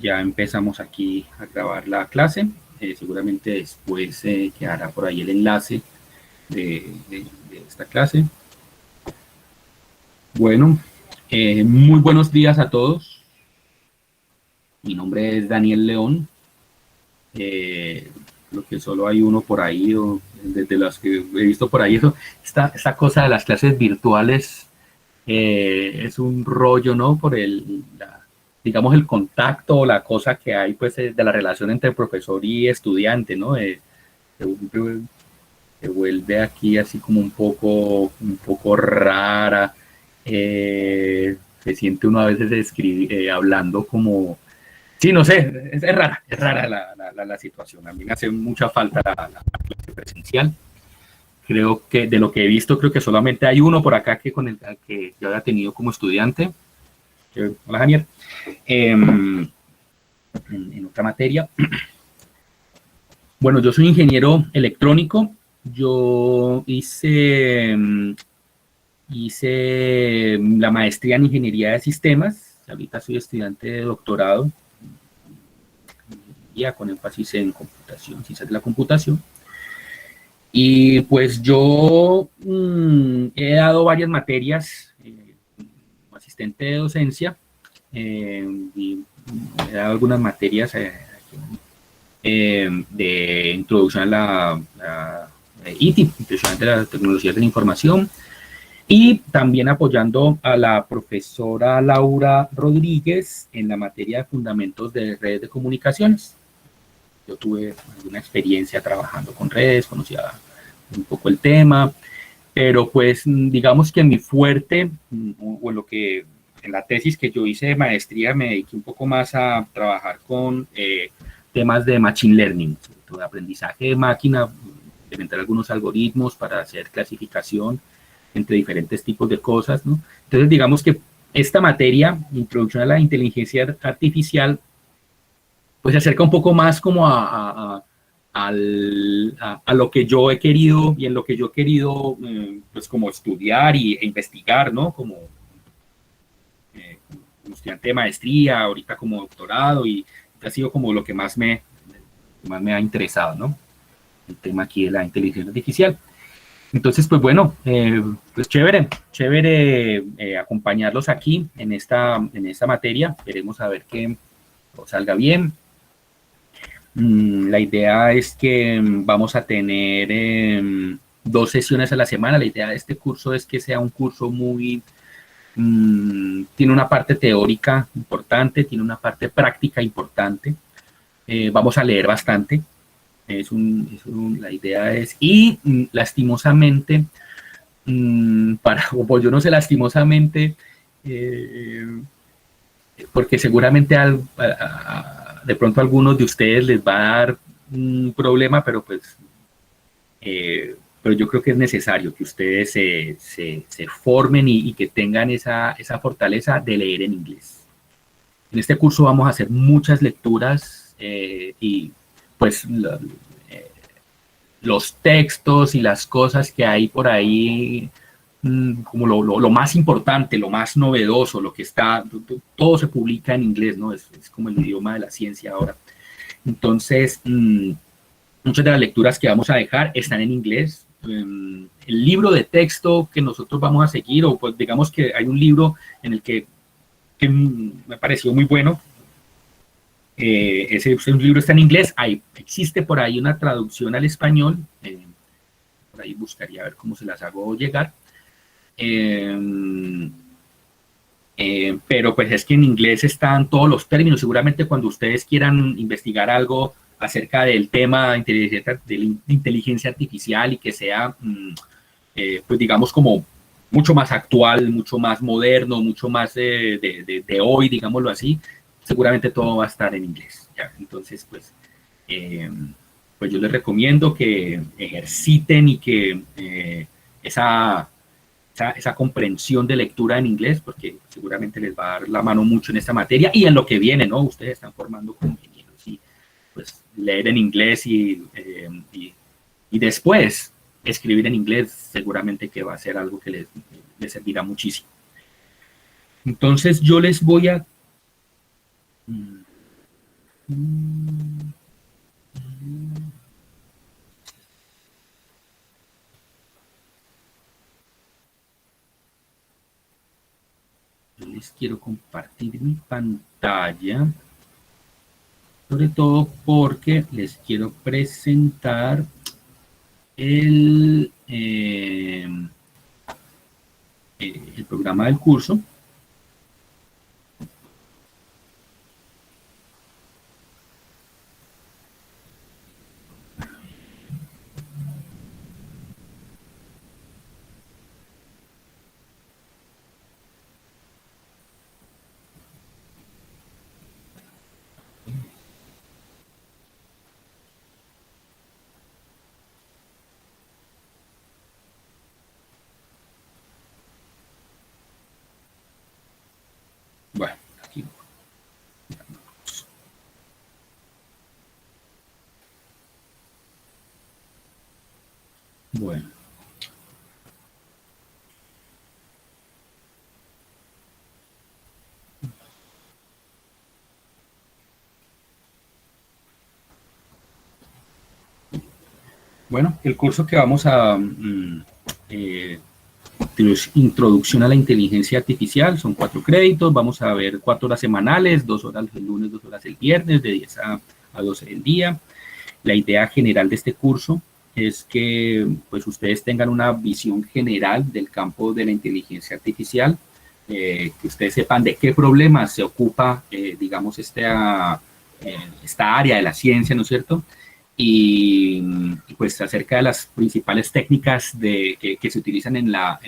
Ya empezamos aquí a grabar la clase. Seguramente después quedará por ahí el enlace de esta clase. Bueno, muy buenos días a todos. Mi nombre es Daniel León. Lo que solo hay uno por ahí, o desde las que he visto por ahí, esta cosa de las clases virtuales es un rollo, ¿no? Por digamos, el contacto o la cosa que hay, pues, de la relación entre profesor y estudiante, ¿no? Se vuelve aquí así como un poco rara. Se siente uno a veces hablando como... Sí, no sé, es rara la situación. A mí me hace mucha falta la clase presencial. Creo que de lo que he visto, creo que solamente hay uno por acá que con el que yo había tenido como estudiante. Hola, Janier. En otra materia. Bueno, yo soy ingeniero electrónico. Yo hice la maestría en ingeniería de sistemas. Ahorita soy estudiante de doctorado ya con énfasis en computación, ciencias de la computación. Y pues yo he dado varias materias como asistente de docencia y he dado algunas materias de introducción a la ITI, Introducción de las Tecnologías de la Información, y también apoyando a la profesora Laura Rodríguez en la materia de fundamentos de redes de comunicaciones. Yo tuve alguna experiencia trabajando con redes, conocía un poco el tema, pero pues digamos que en mi fuerte, o en lo que en la tesis que yo hice de maestría, me dediqué un poco más a trabajar con temas de machine learning, sobre todo de aprendizaje de máquina, implementar algunos algoritmos para hacer clasificación entre diferentes tipos de cosas, ¿no? Entonces digamos que esta materia, Introducción a la Inteligencia Artificial, pues se acerca un poco más como a lo que yo he querido y en lo que yo he querido pues como estudiar e investigar, ¿no? Como estudiante de maestría, ahorita como doctorado, y ha sido como lo que más me ha interesado, ¿no? El tema aquí de la inteligencia artificial. Entonces, pues bueno, pues chévere acompañarlos aquí en esta materia. Queremos saber que salga bien. La idea es que vamos a tener 2 sesiones a la semana. La idea de este curso es que sea un curso tiene una parte teórica importante, tiene una parte práctica importante. Vamos a leer bastante. La idea es, y lastimosamente, o yo no sé, lastimosamente, eh, porque seguramente de pronto a algunos de ustedes les va a dar un problema, pero pues, pero yo creo que es necesario que ustedes se formen y que tengan esa fortaleza de leer en inglés. En este curso vamos a hacer muchas lecturas y pues los textos y las cosas que hay por ahí, como lo más importante, lo más novedoso, lo que está, todo se publica en inglés, ¿no? Es como el idioma de la ciencia ahora. Entonces, muchas de las lecturas que vamos a dejar están en inglés. El libro de texto que nosotros vamos a seguir, o pues digamos que hay un libro en el que me pareció muy bueno. Ese libro está en inglés. Existe por ahí una traducción al español. Por ahí buscaría ver cómo se las hago llegar. Pero pues es que en inglés están todos los términos. Seguramente cuando ustedes quieran investigar algo acerca del tema de inteligencia artificial y que sea, pues digamos, como mucho más actual, mucho más moderno, mucho más de hoy, digámoslo así, seguramente todo va a estar en inglés. ¿Ya? Entonces, pues yo les recomiendo que ejerciten y que esa comprensión de lectura en inglés, porque seguramente les va a dar la mano mucho en esta materia y en lo que viene, ¿no? Ustedes están formando como ingenieros y pues leer en inglés y después escribir en inglés seguramente que va a ser algo que les servirá muchísimo. Entonces yo les voy a Yo les quiero compartir mi pantalla, sobre todo porque les quiero presentar el programa del curso. Bueno, aquí. Bueno. Bueno, el curso que vamos a introducción a la inteligencia artificial, son 4 créditos, vamos a ver 4 horas semanales, 2 horas el lunes, 2 horas el viernes, de 10 a 12 del día. La idea general de este curso es que pues ustedes tengan una visión general del campo de la inteligencia artificial, que ustedes sepan de qué problemas se ocupa, digamos, esta área de la ciencia, ¿no es cierto? Y pues acerca de las principales técnicas que se utilizan en la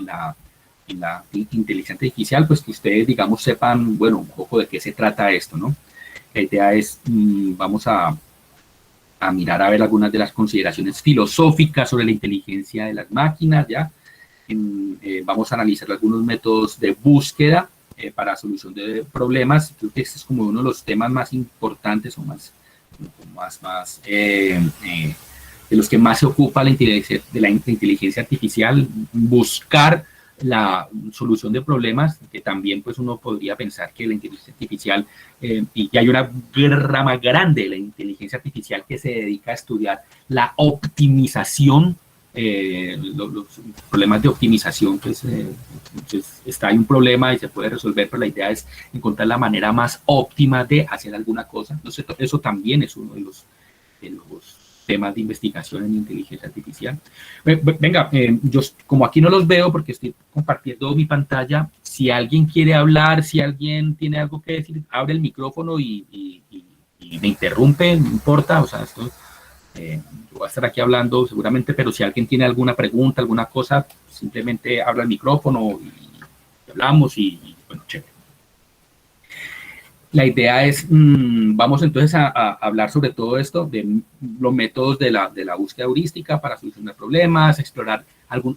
inteligencia artificial, pues que ustedes, digamos, sepan, bueno, un poco de qué se trata esto, ¿no? La idea es, vamos a mirar a ver algunas de las consideraciones filosóficas sobre la inteligencia de las máquinas, ¿ya? Vamos a analizar algunos métodos de búsqueda para solución de problemas. Creo que este es como uno de los temas más importantes o de los que más se ocupa la inteligencia artificial, buscar la solución de problemas, que también pues uno podría pensar que la inteligencia artificial, y hay una rama grande de la inteligencia artificial que se dedica a estudiar la optimización, los problemas de optimización, pues hay un problema y se puede resolver, pero la idea es encontrar la manera más óptima de hacer alguna cosa. Entonces, eso también es uno de los temas de investigación en inteligencia artificial. Venga, yo como aquí no los veo porque estoy compartiendo mi pantalla, si alguien quiere hablar, si alguien tiene algo que decir, abre el micrófono y me interrumpe, no importa, o sea, esto, yo voy a estar aquí hablando seguramente, pero si alguien tiene alguna pregunta, alguna cosa, simplemente habla el micrófono y hablamos y bueno, chévere. La idea es, vamos entonces a hablar sobre todo esto, de los métodos de la búsqueda heurística para solucionar problemas, explorar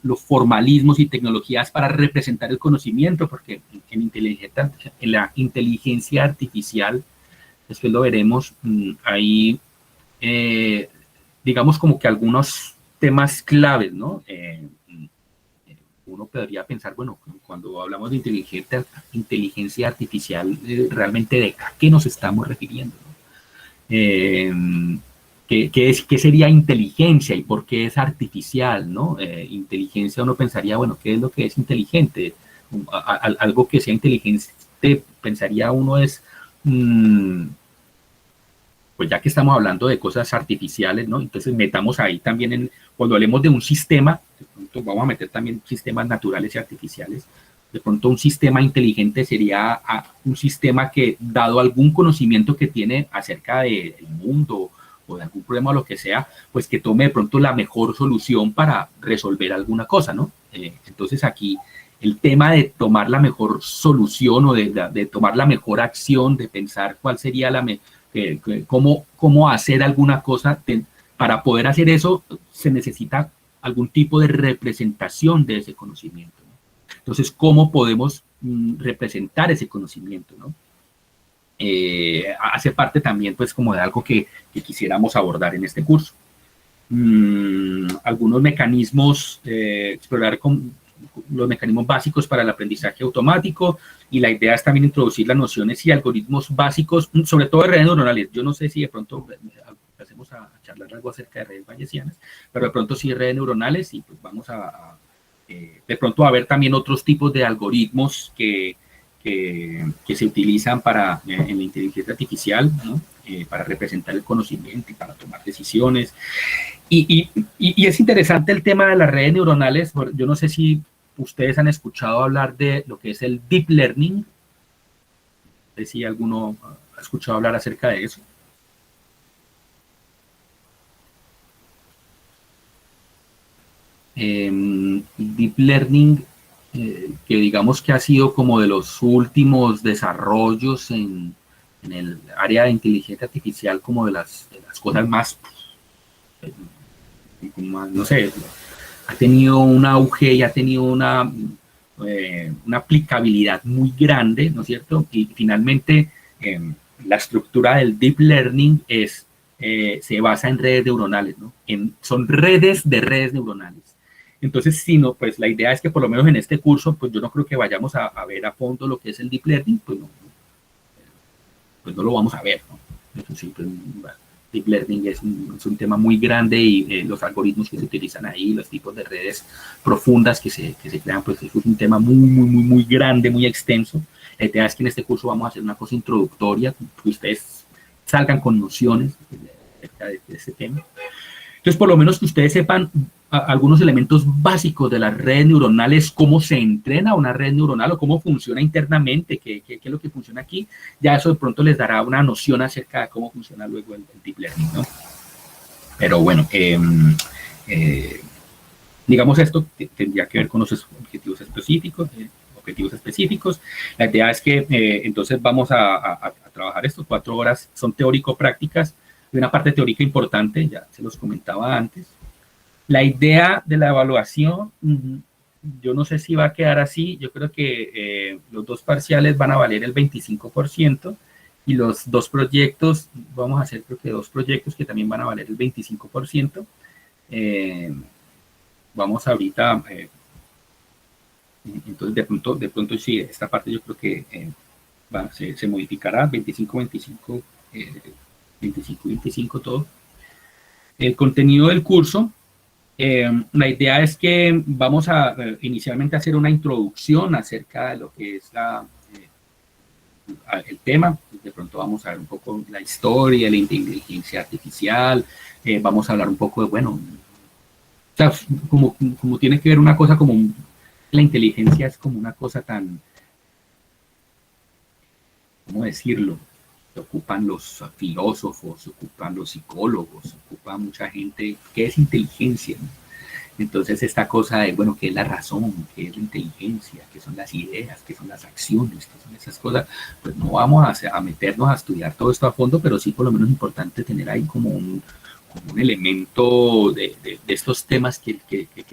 los formalismos y tecnologías para representar el conocimiento, porque en la inteligencia artificial, después lo veremos, hay, digamos, como que algunos temas claves, ¿no? Uno podría pensar, bueno, cuando hablamos de inteligencia artificial, realmente de a qué nos estamos refiriendo, ¿no? ¿Qué sería inteligencia y por qué es artificial, ¿no? Inteligencia, uno pensaría, bueno, ¿qué es lo que es inteligente? Algo que sea inteligente, pensaría uno es, pues ya que estamos hablando de cosas artificiales, ¿no? Entonces metamos ahí también, cuando hablemos de un sistema, de pronto vamos a meter también sistemas naturales y artificiales. De pronto un sistema inteligente sería un sistema que, dado algún conocimiento que tiene acerca del mundo o de algún problema o lo que sea, pues que tome de pronto la mejor solución para resolver alguna cosa, ¿no? Entonces aquí el tema de tomar la mejor solución o de tomar la mejor acción, de pensar cuál sería cómo hacer alguna cosa, para poder hacer eso se necesita algún tipo de representación de ese conocimiento, ¿no? Entonces, ¿cómo podemos representar ese conocimiento, ¿no? Hace parte también, pues, como de algo que quisiéramos abordar en este curso. Algunos mecanismos, explorar los mecanismos básicos para el aprendizaje automático, y la idea es también introducir las nociones y algoritmos básicos, sobre todo de redes neuronales. Yo no sé si de pronto hacemos a charlar algo acerca de redes bayesianas, pero de pronto sí redes neuronales, y pues vamos de pronto a ver también otros tipos de algoritmos que se utilizan en la inteligencia artificial, ¿no? Para representar el conocimiento y para tomar decisiones. Y es interesante el tema de las redes neuronales. Yo no sé si ustedes han escuchado hablar de lo que es el deep learning. No sé si alguno ha escuchado hablar acerca de eso. Deep learning, que digamos que ha sido como de los últimos desarrollos en el área de inteligencia artificial, como de las cosas más, no sé, ha tenido un auge y ha tenido una aplicabilidad muy grande, ¿no es cierto? Y finalmente la estructura del deep learning se basa en redes neuronales, ¿no? Son redes de redes neuronales. Entonces, si no, pues la idea es que por lo menos en este curso, pues yo no creo que vayamos a ver a fondo lo que es el deep learning, pues no lo vamos a ver, ¿no? Eso sí, pues, deep learning es un tema muy grande, y los algoritmos que se utilizan ahí, los tipos de redes profundas que se crean, pues eso es un tema muy grande, muy extenso. La idea es que en este curso vamos a hacer una cosa introductoria, que ustedes salgan con nociones acerca de este tema. Entonces, por lo menos que ustedes sepan algunos elementos básicos de las redes neuronales, cómo se entrena una red neuronal o cómo funciona internamente, qué es lo que funciona aquí. Ya eso de pronto les dará una noción acerca de cómo funciona luego el deep learning, ¿no? Pero bueno, digamos, esto tendría que ver con los objetivos específicos. La idea es que entonces vamos a trabajar estos 4 horas, son teórico-prácticas, de una parte teórica importante, ya se los comentaba antes. La idea de la evaluación, yo no sé si va a quedar así. Yo creo que los 2 parciales van a valer el 25%, y los 2 proyectos, vamos a hacer creo que 2 proyectos que también van a valer el 25%. Vamos ahorita, entonces de pronto sí, esta parte yo creo que se modificará, 25, 25 todo. El contenido del curso, la idea es que vamos a inicialmente hacer una introducción acerca de lo que es el tema. De pronto vamos a ver un poco la historia de la inteligencia artificial, vamos a hablar un poco de, bueno, o sea, como tiene que ver una cosa como, la inteligencia es como una cosa tan, ¿cómo decirlo? Se ocupan los filósofos, se ocupan los psicólogos, se ocupa mucha gente. ¿Qué es inteligencia? Entonces esta cosa de, bueno, ¿qué es la razón? ¿Qué es la inteligencia? ¿Qué son las ideas? ¿Qué son las acciones? ¿Qué son esas cosas? Pues no vamos a meternos a estudiar todo esto a fondo, pero sí por lo menos es importante tener ahí como un elemento de estos temas que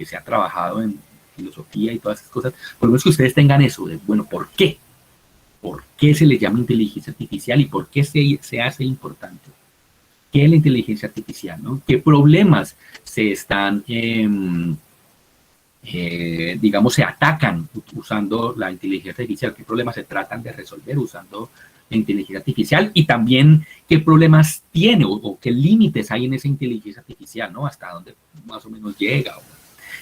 se ha trabajado en filosofía y todas esas cosas. Por lo menos que ustedes tengan eso, de, bueno, ¿por qué? ¿Por qué se le llama inteligencia artificial y por qué se hace importante? ¿Qué es la inteligencia artificial, ¿no? ¿Qué problemas se están, digamos, se atacan usando la inteligencia artificial? ¿Qué problemas se tratan de resolver usando la inteligencia artificial? Y también, ¿qué problemas tiene o qué límites hay en esa inteligencia artificial, ¿no? Hasta dónde más o menos llega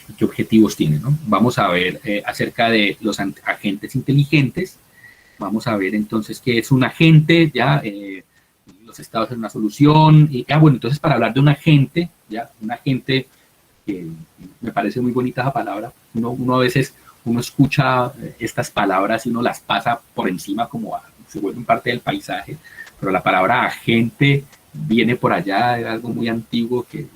y qué objetivos tiene, ¿no? Vamos a ver acerca de los agentes inteligentes. Vamos a ver entonces qué es un agente, ya, los estados en una solución. Bueno, entonces para hablar de un agente, ya, un agente, que me parece muy bonita esa palabra. Uno a veces, uno escucha estas palabras y uno las pasa por encima como se vuelven parte del paisaje, pero la palabra agente viene por allá de algo muy antiguo que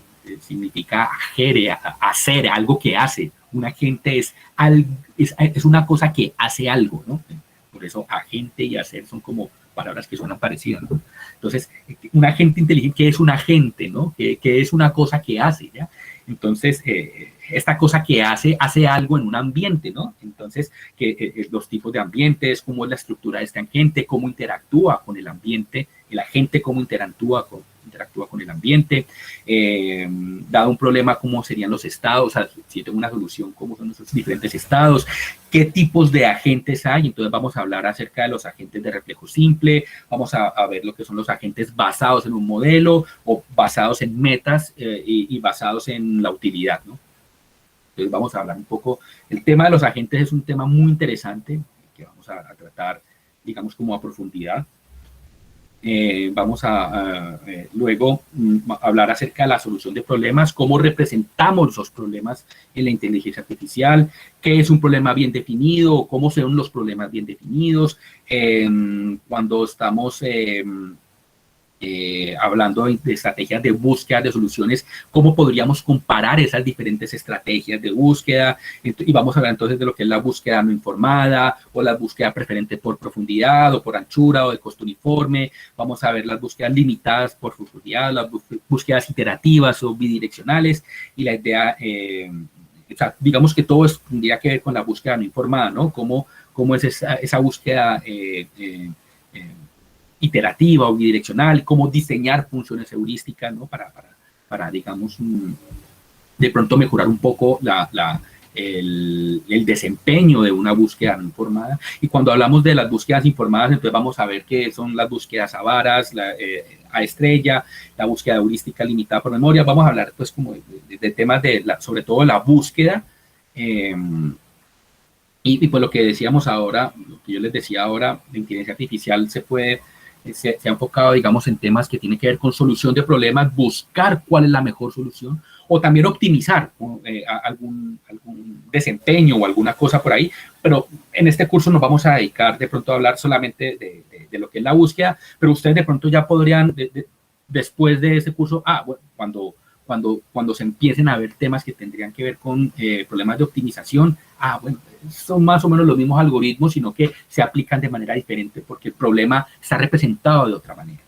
significa agere, hacer, algo que hace. Un agente es una cosa que hace algo, ¿no? Por eso agente y hacer son como palabras que suenan parecidas, ¿no? Entonces, un agente inteligente, ¿qué es un agente, no? ¿Qué es una cosa que hace, ya? Entonces, esta cosa que hace algo en un ambiente, ¿no? Entonces, los tipos de ambientes, cómo es la estructura de este agente, cómo interactúa con el ambiente, el agente cómo interactúa interactúa con el ambiente, dado un problema, cómo serían los estados, o sea, si yo tengo una solución, cómo son esos diferentes estados, qué tipos de agentes hay. Entonces vamos a hablar acerca de los agentes de reflejo simple, vamos a ver lo que son los agentes basados en un modelo o basados en metas y basados en la utilidad, ¿no? Entonces vamos a hablar un poco, el tema de los agentes es un tema muy interesante que vamos a tratar, digamos, como a profundidad. Vamos a luego hablar acerca de la solución de problemas, cómo representamos los problemas en la inteligencia artificial, qué es un problema bien definido, cómo son los problemas bien definidos, cuando estamos hablando de estrategias de búsqueda de soluciones, cómo podríamos comparar esas diferentes estrategias de búsqueda, y vamos a hablar entonces de lo que es la búsqueda no informada, o la búsqueda preferente por profundidad, o por anchura, o de costo uniforme. Vamos a ver las búsquedas limitadas por profundidad, las búsquedas iterativas o bidireccionales, y la idea, o sea, digamos que todo esto tendría que ver con la búsqueda no informada, ¿no? Cómo es esa búsqueda iterativa o bidireccional, cómo diseñar funciones heurísticas, ¿no? Para digamos, de pronto mejorar un poco el desempeño de una búsqueda no informada. Y cuando hablamos de las búsquedas informadas, entonces vamos a ver qué son las búsquedas a varas, a estrella, la búsqueda heurística limitada por memoria. Vamos a hablar, pues, como de temas sobre todo la búsqueda. Y pues lo que decíamos ahora, lo que yo les decía ahora, la inteligencia artificial se ha enfocado, digamos, en temas que tienen que ver con solución de problemas, buscar cuál es la mejor solución, o también optimizar algún desempeño o alguna cosa por ahí. Pero en este curso nos vamos a dedicar de pronto a hablar solamente de lo que es la búsqueda, pero ustedes de pronto ya podrían, después de ese curso, bueno, cuando se empiecen a ver temas que tendrían que ver con problemas de optimización, bueno, son más o menos los mismos algoritmos, sino que se aplican de manera diferente porque el problema está representado de otra manera.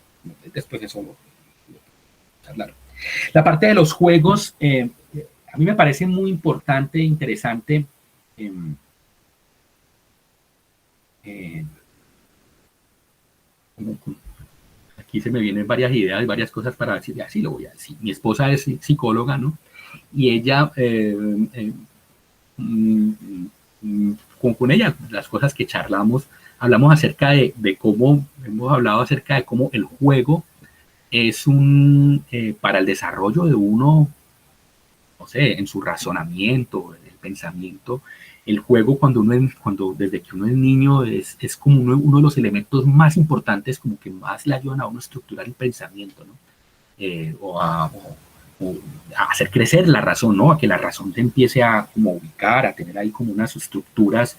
Después eso lo hablar. La parte de los juegos, a mí me parece muy importante e interesante. Aquí se me vienen varias ideas, varias cosas para decir, así lo voy a decir. Mi esposa es psicóloga, ¿no? Y ella, con ella, las cosas que charlamos, hablamos acerca de cómo, hemos hablado acerca de cómo el juego es para el desarrollo de uno, no sé, en su razonamiento, en el pensamiento. El juego, desde que uno es niño, es como uno de los elementos más importantes, como que más le ayudan a uno a estructurar el pensamiento, ¿no? O a hacer crecer la razón, ¿no? A que la razón se empiece a como ubicar, a tener ahí como unas estructuras,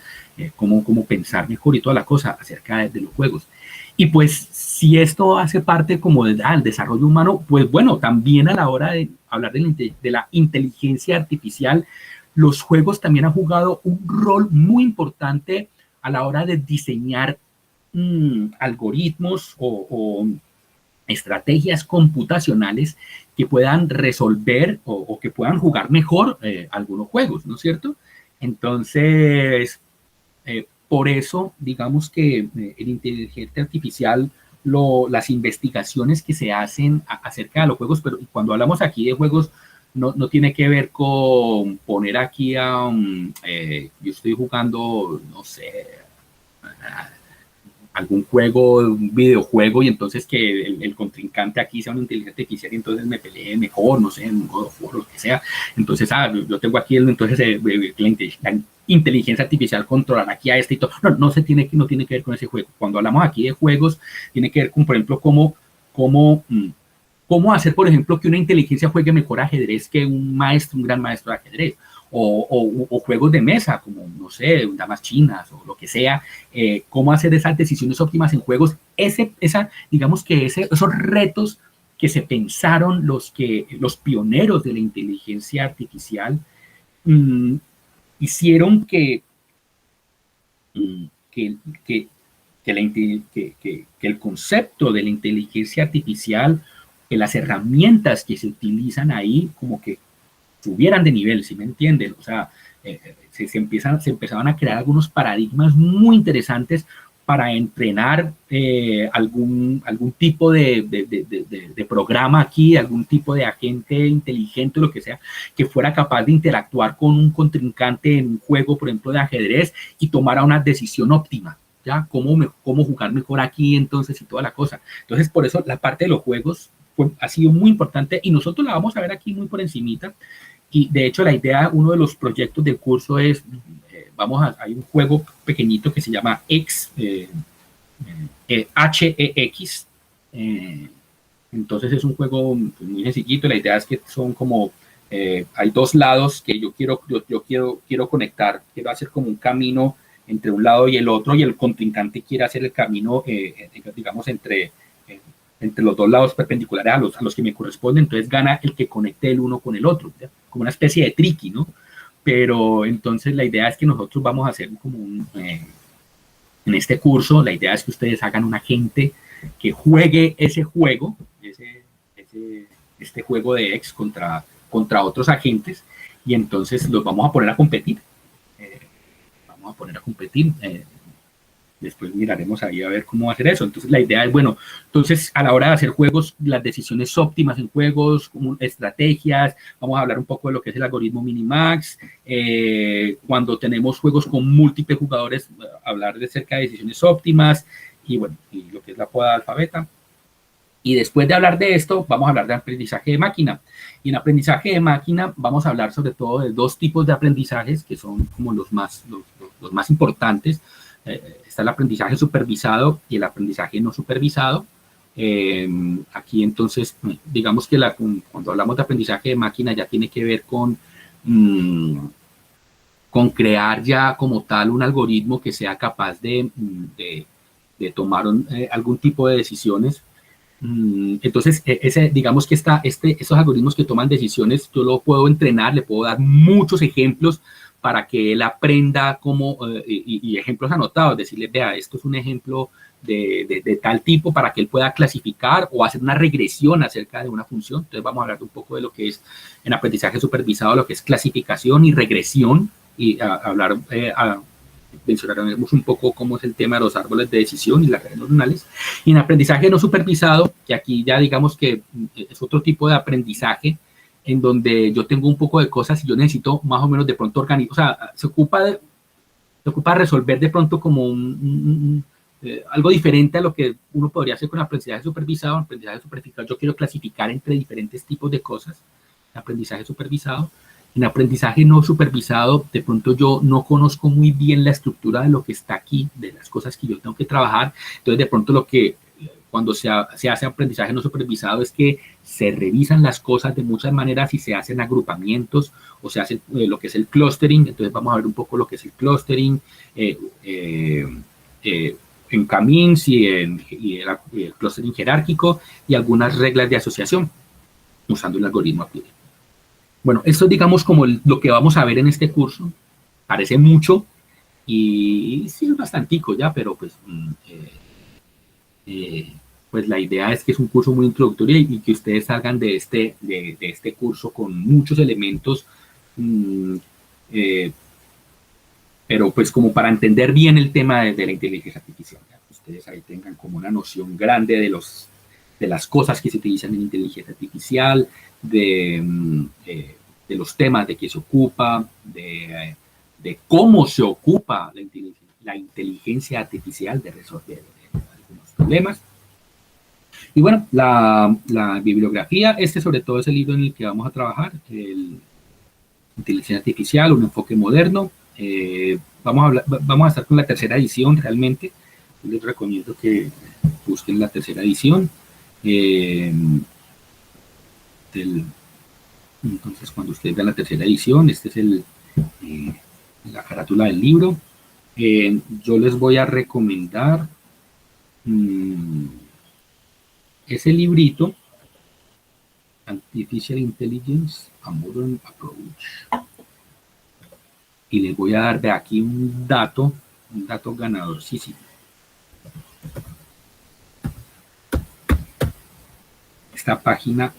como pensar mejor y toda la cosa acerca de los juegos. Y pues, si esto hace parte como del desarrollo humano, pues bueno, también a la hora de hablar de la inteligencia artificial, los juegos también han jugado un rol muy importante a la hora de diseñar algoritmos o estrategias computacionales que puedan resolver o que puedan jugar mejor algunos juegos, ¿no es cierto? Entonces, por eso, digamos que en inteligencia artificial, las investigaciones que se hacen acerca de los juegos, pero cuando hablamos aquí de juegos, no tiene que ver con poner aquí yo estoy jugando, no sé, algún juego, un videojuego, y entonces que el contrincante aquí sea una inteligencia artificial y entonces me pelee mejor, no sé, en un God of War o lo que sea. Entonces, yo tengo aquí, entonces la inteligencia artificial controlar aquí a este y todo. No tiene que ver con ese juego. Cuando hablamos aquí de juegos, tiene que ver con, por ejemplo, cómo hacer, por ejemplo, que una inteligencia juegue mejor ajedrez que un gran maestro de ajedrez. O juegos de mesa, como, no sé, damas chinas o lo que sea, cómo hacer esas decisiones óptimas en juegos, digamos que esos retos que se pensaron los pioneros de la inteligencia artificial, hicieron que el concepto de la inteligencia artificial, que las herramientas que se utilizan ahí, como que subieran de nivel, ¿sí me entienden? O sea, se empezaban a crear algunos paradigmas muy interesantes para entrenar algún tipo de programa aquí, algún tipo de agente inteligente, lo que sea, que fuera capaz de interactuar con un contrincante en un juego, por ejemplo, de ajedrez y tomara una decisión óptima, ¿ya? ¿Cómo jugar mejor aquí entonces y toda la cosa? Entonces, por eso la parte de los juegos ha sido muy importante y nosotros la vamos a ver aquí muy por encimita. Y de hecho la idea, uno de los proyectos del curso es, hay un juego pequeñito que se llama X, HEX. Entonces es un juego muy sencillito. La idea es que son como, hay dos lados que yo quiero conectar. Quiero hacer como un camino entre un lado y el otro, y el contrincante quiere hacer el camino, digamos, entre los dos lados perpendiculares a los que me corresponden. Entonces gana el que conecte el uno con el otro, ¿ya? Como una especie de triqui, ¿no? Pero entonces la idea es que nosotros vamos a hacer como en este curso, la idea es que ustedes hagan un agente que juegue ese juego, este juego de X contra otros agentes, y entonces los vamos a poner a competir. Después miraremos ahí a ver cómo hacer eso. Entonces la idea es, bueno, entonces a la hora de hacer juegos, las decisiones óptimas en juegos, como estrategias, vamos a hablar un poco de lo que es el algoritmo Minimax, cuando tenemos juegos con múltiples jugadores, hablar de cerca de decisiones óptimas, y bueno, y lo que es la poda alfabeta. Y después de hablar de esto, vamos a hablar de aprendizaje de máquina. Y en aprendizaje de máquina vamos a hablar sobre todo de dos tipos de aprendizajes que son como los más importantes. Está el aprendizaje supervisado y el aprendizaje no supervisado. Aquí entonces, digamos que cuando hablamos de aprendizaje de máquina ya tiene que ver con crear ya como tal un algoritmo que sea capaz de tomar algún tipo de decisiones. Entonces, digamos que esos algoritmos que toman decisiones, yo lo puedo entrenar, le puedo dar muchos ejemplos para que él aprenda y ejemplos anotados, decirle, vea, esto es un ejemplo de tal tipo, para que él pueda clasificar o hacer una regresión acerca de una función. Entonces vamos a hablar un poco de lo que es en aprendizaje supervisado, lo que es clasificación y regresión, y mencionaremos un poco cómo es el tema de los árboles de decisión y las redes neuronales. Y en aprendizaje no supervisado, que aquí ya digamos que es otro tipo de aprendizaje, en donde yo tengo un poco de cosas y yo necesito más o menos de pronto organizar, o sea, se ocupa de resolver de pronto como algo diferente a lo que uno podría hacer con aprendizaje supervisado. Aprendizaje supervisado, yo quiero clasificar entre diferentes tipos de cosas. Aprendizaje supervisado. En aprendizaje no supervisado, de pronto yo no conozco muy bien la estructura de lo que está aquí, de las cosas que yo tengo que trabajar. Entonces, de pronto cuando se hace aprendizaje no supervisado es que se revisan las cosas de muchas maneras y se hacen agrupamientos o se hace lo que es el clustering. Entonces vamos a ver un poco lo que es el clustering en K-means y el clustering jerárquico y algunas reglas de asociación usando el algoritmo Apire. Bueno, esto es, digamos, como lo que vamos a ver en este curso. Parece mucho y sí es bastantico ya, pero pues la idea es que es un curso muy introductorio y que ustedes salgan de este curso con muchos elementos, pero pues como para entender bien el tema de la inteligencia artificial, ¿ya? Ustedes ahí tengan como una noción grande de las cosas que se utilizan en inteligencia artificial, de los temas de que se ocupa, de cómo se ocupa la inteligencia artificial de resolver algunos problemas. Y bueno, la bibliografía, sobre todo es el libro en el que vamos a trabajar, Inteligencia Artificial, un enfoque moderno. Vamos a estar con la tercera edición realmente. Yo les recomiendo que busquen la tercera edición. Entonces, cuando ustedes vean la tercera edición, este es la carátula del libro. Yo les voy a recomendar ese librito, Artificial Intelligence, a Modern Approach. Y les voy a dar de aquí un dato ganador. Sí. Esta página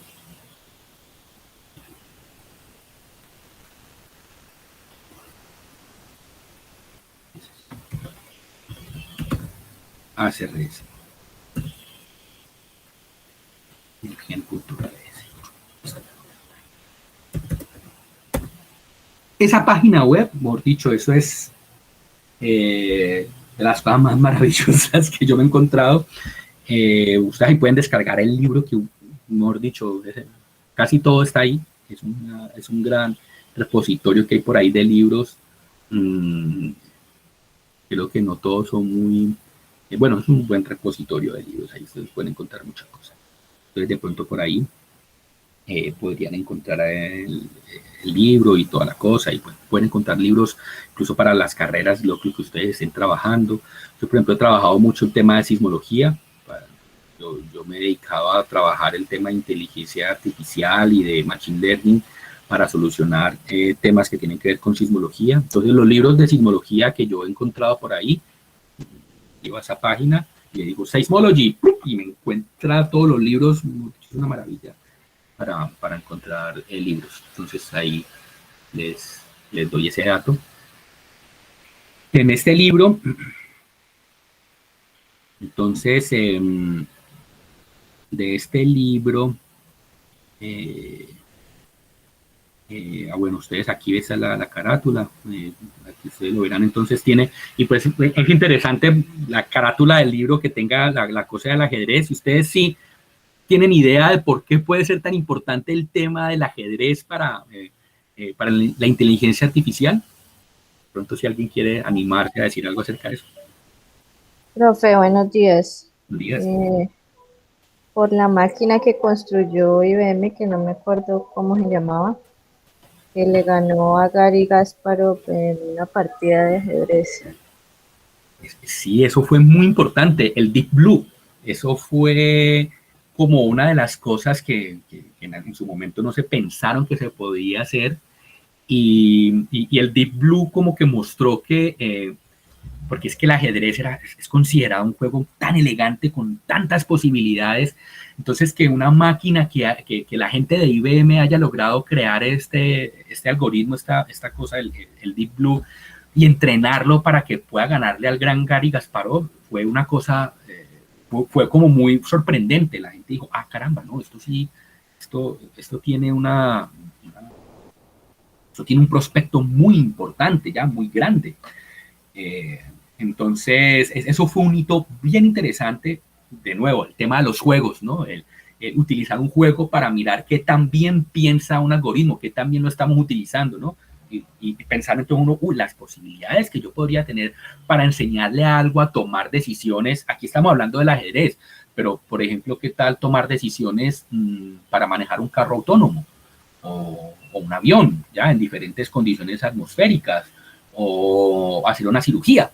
RS. Esa página web, mejor dicho, eso es de las cosas más maravillosas que yo me he encontrado. Ustedes ahí pueden descargar el libro que, mejor dicho, casi todo está ahí. Es un gran repositorio que hay por ahí de libros. Creo que no todos son muy... bueno, es un buen repositorio de libros. Ahí ustedes pueden encontrar muchas cosas. Entonces, de pronto por ahí podrían encontrar el libro y toda la cosa. Y pues, pueden encontrar libros incluso para las carreras, lo que ustedes estén trabajando. Yo, por ejemplo, he trabajado mucho el tema de sismología. Yo me he dedicado a trabajar el tema de inteligencia artificial y de machine learning para solucionar temas que tienen que ver con sismología. Entonces, los libros de sismología que yo he encontrado por ahí, llevo a esa página y le digo Seismology y me encuentra todos los libros. Es una maravilla para encontrar libros. Entonces, ahí les doy ese dato. En este libro, entonces, de este libro, bueno, ustedes aquí ven la carátula, aquí ustedes lo verán, entonces tiene, y pues es interesante la carátula del libro que tenga la cosa del ajedrez. Ustedes sí tienen idea de por qué puede ser tan importante el tema del ajedrez para la inteligencia artificial. De pronto, si alguien quiere animarse a decir algo acerca de eso. Profe, buenos días. Días. Eh, por la máquina que construyó IBM, que no me acuerdo cómo se llamaba, que le ganó a Gary Kasparov en una partida de ajedrez. Sí, eso fue muy importante, el Deep Blue. Eso fue como una de las cosas que en su momento no se pensaron que se podía hacer. Y el Deep Blue como que mostró que, porque es que el ajedrez es considerado un juego tan elegante, con tantas posibilidades, entonces que una máquina que la gente de IBM haya logrado crear este algoritmo, esta cosa, el Deep Blue, y entrenarlo para que pueda ganarle al gran Gary Kasparov, fue una cosa, fue como muy sorprendente. La gente dijo, ah, caramba, no, esto sí, esto tiene esto tiene un prospecto muy importante, ya muy grande. Eh, entonces, eso fue un hito bien interesante. De nuevo, el tema de los juegos, ¿no? El utilizar un juego para mirar qué tan bien piensa un algoritmo, qué tan bien lo estamos utilizando, ¿no? Y pensar entonces uno, las posibilidades que yo podría tener para enseñarle algo a tomar decisiones. Aquí estamos hablando del ajedrez, pero por ejemplo, ¿qué tal tomar decisiones para manejar un carro autónomo o un avión, ya en diferentes condiciones atmosféricas, o hacer una cirugía?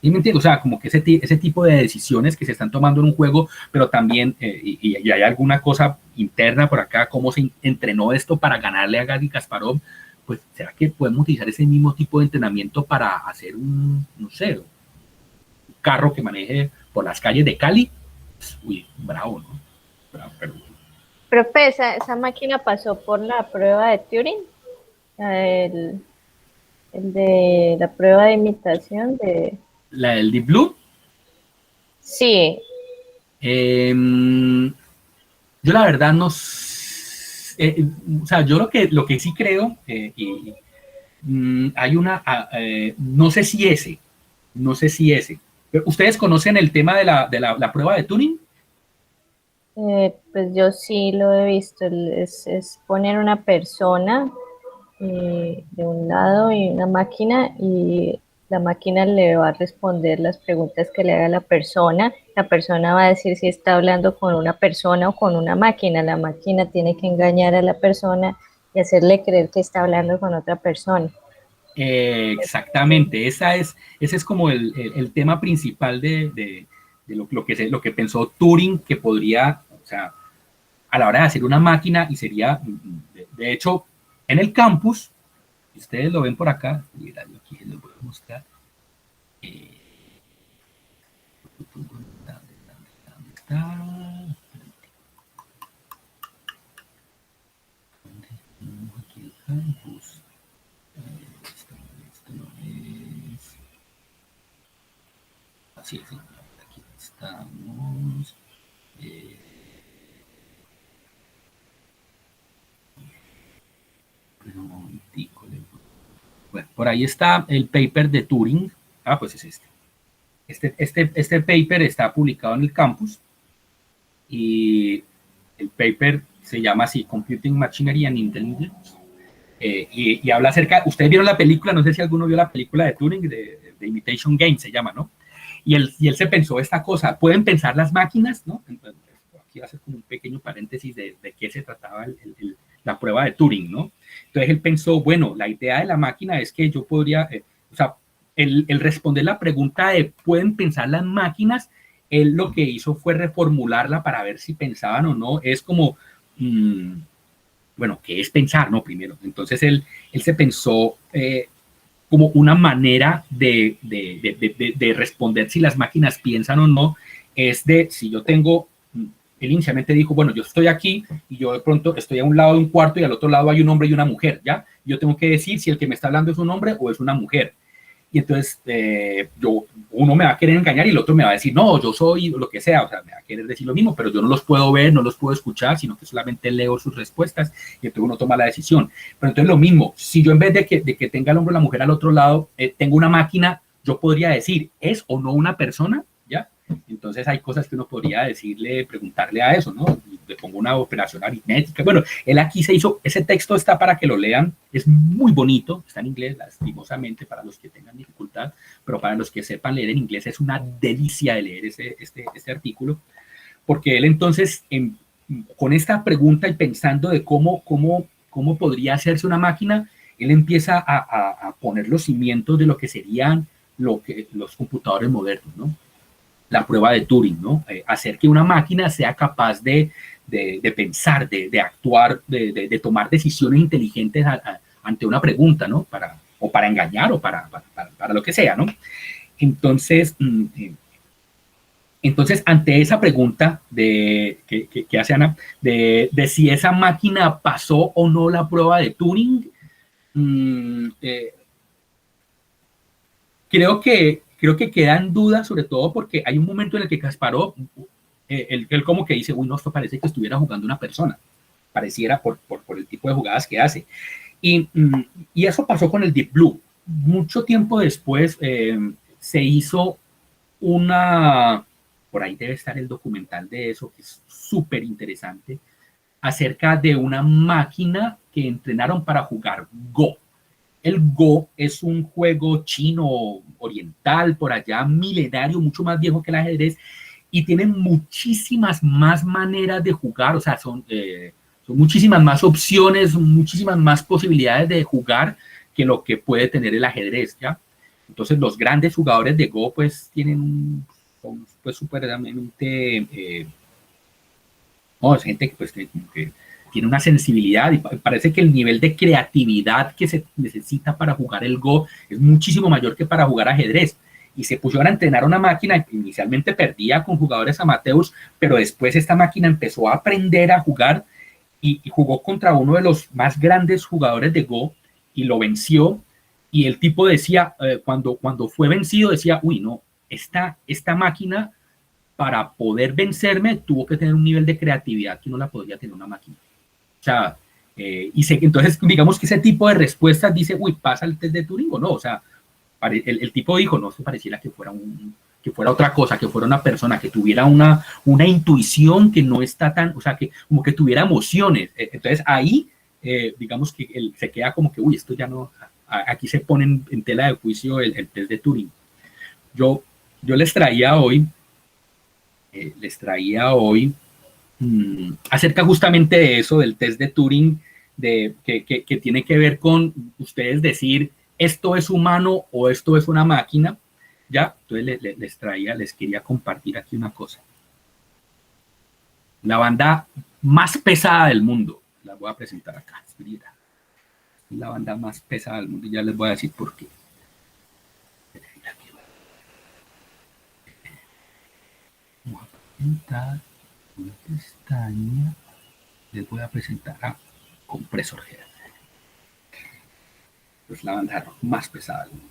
¿Sí me entiendes? O sea, como que ese tipo de decisiones que se están tomando en un juego, pero también, y hay alguna cosa interna por acá, cómo se entrenó esto para ganarle a Gary Kasparov, pues ¿será que podemos utilizar ese mismo tipo de entrenamiento para hacer no sé, un carro que maneje por las calles de Cali? Pues, uy, bravo, ¿no? Bravo, pero... Profe, esa máquina pasó por la prueba de Turing, el, el de la prueba de imitación de... La del Deep Blue, Sí, eh, yo la verdad no... o sea, yo lo que sí creo, hay no sé si no sé si ese. Pero, ¿ustedes conocen el tema de la prueba de Turing? pues yo sí lo he visto. Es poner una persona de un lado y una máquina y la máquina le va a responder las preguntas que le haga la persona. La persona va a decir si está hablando con una persona o con una máquina. La máquina tiene que engañar a la persona y hacerle creer que está hablando con otra persona. Exactamente, ese es como el tema principal de lo que pensó Turing que podría, o sea, a la hora de hacer una máquina, y sería, de hecho, en el campus, ustedes lo ven por acá, mira, yo aquí les voy a mostrar. Eh, ¿Dónde está? Aquí el campus. Esto no es. Así es, aquí está. Por ahí está el paper de Turing. Pues es este. Este paper está publicado en el campus y el paper se llama así, Computing Machinery and Intelligence. Y habla acerca, ustedes vieron la película, no sé si alguno vio la película de Turing, de Imitation Game se llama, ¿no? Y él se pensó esta cosa, ¿pueden pensar las máquinas? ¿No? Entonces, aquí va a ser como un pequeño paréntesis de qué se trataba la prueba de Turing, ¿no? Entonces él pensó, bueno, la idea de la máquina es que yo podría, o sea, el responder la pregunta de ¿pueden pensar las máquinas? Él lo que hizo fue reformularla para ver si pensaban o no. Es como, bueno, ¿qué es pensar? No, primero. Entonces él se pensó como una manera de responder si las máquinas piensan o no, es de si yo tengo, él inicialmente dijo, bueno, yo estoy aquí y yo de pronto estoy a un lado de un cuarto y al otro lado hay un hombre y una mujer, ¿ya? Yo tengo que decir si el que me está hablando es un hombre o es una mujer. Y entonces uno me va a querer engañar y el otro me va a decir, no, yo soy lo que sea, o sea, me va a querer decir lo mismo, pero yo no los puedo ver, no los puedo escuchar, sino que solamente leo sus respuestas y entonces uno toma la decisión. Pero entonces lo mismo, si yo en vez de que tenga el hombre o la mujer al otro lado, tengo una máquina, yo podría decir, ¿es o no una persona? ¿Ya? Entonces hay cosas que uno podría decirle, preguntarle a eso, ¿no? Le pongo una operación aritmética. Bueno, él aquí se hizo, ese texto está para que lo lean, es muy bonito, está en inglés, lastimosamente para los que tengan dificultad, pero para los que sepan leer en inglés es una delicia de leer este artículo, porque él entonces, con esta pregunta y pensando de cómo podría hacerse una máquina, él empieza a poner los cimientos de lo que serían los computadores modernos, ¿no? La prueba de Turing, ¿no? Hacer que una máquina sea capaz de pensar, de actuar, de tomar decisiones inteligentes ante una pregunta, ¿no? O para engañar o para lo que sea, ¿no? Entonces, ante esa pregunta que hace Ana, de si esa máquina pasó o no la prueba de Turing, creo que quedan dudas, sobre todo porque hay un momento en el que Kasparov, él como que dice, uy, no, esto parece que estuviera jugando una persona, pareciera por el tipo de jugadas que hace. Y eso pasó con el Deep Blue. Mucho tiempo después se hizo por ahí debe estar el documental de eso, que es súper interesante, acerca de una máquina que entrenaron para jugar Go. El Go es un juego chino oriental, por allá milenario, mucho más viejo que el ajedrez, y tienen muchísimas más maneras de jugar, o sea, son muchísimas más opciones, muchísimas más posibilidades de jugar que lo que puede tener el ajedrez, ¿ya? Entonces, los grandes jugadores de Go, pues, son pues supremamente, es gente que, pues, que tiene una sensibilidad y parece que el nivel de creatividad que se necesita para jugar el Go es muchísimo mayor que para jugar ajedrez. Y se pusieron a entrenar una máquina, inicialmente perdía con jugadores amateurs, pero después esta máquina empezó a aprender a jugar y jugó contra uno de los más grandes jugadores de Go y lo venció. Y el tipo decía, cuando fue vencido, decía, uy, no, esta máquina para poder vencerme tuvo que tener un nivel de creatividad que no la podría tener una máquina. O sea, entonces digamos que ese tipo de respuestas dice, uy, pasa el test de Turing o no. O sea, el tipo dijo, no, se pareciera que fuera otra cosa, que fuera una persona, que tuviera una intuición que no está tan, o sea, que como que tuviera emociones. Entonces ahí, digamos que se queda como que, uy, esto ya no, aquí se pone en tela de juicio el test de Turing. Yo les traía hoy acerca justamente de eso, del test de Turing, que tiene que ver con ustedes decir, esto es humano o esto es una máquina, ¿ya? Entonces les quería compartir aquí una cosa. La banda más pesada del mundo, la voy a presentar acá, la banda más pesada del mundo, ya les voy a decir por qué. Vamos a presentar una pestaña, les voy a presentar a Compresor Head. Es la banda más pesada del mundo.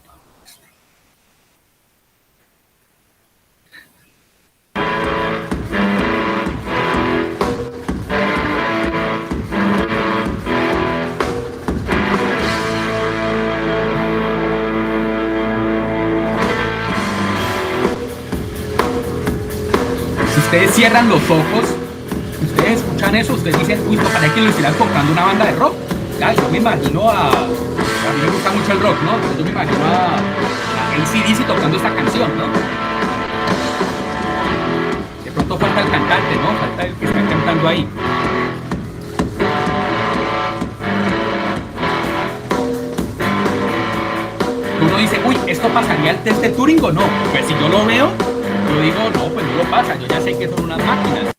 ustedes cierran los ojos, ustedes escuchan eso, ustedes dicen, uy, parece que lo estuvieran comprando una banda de rock. Ya, yo me imagino a mí me gusta mucho el rock, ¿no? Entonces yo me imagino a AC/DC tocando esta canción, ¿no? De pronto falta el cantante, ¿no? Falta el que está cantando ahí. Uno dice, uy, ¿esto pasaría el test de Turing o no? Pues si yo lo veo, yo digo, no, pues no lo pasa, yo ya sé que son unas máquinas,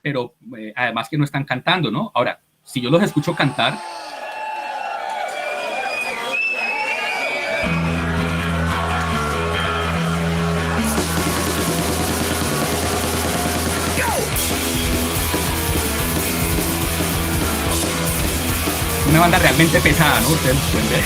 pero además que no están cantando, ¿no? Ahora, si yo los escucho cantar, una banda realmente pesada, ¿no? Ustedes pueden ver.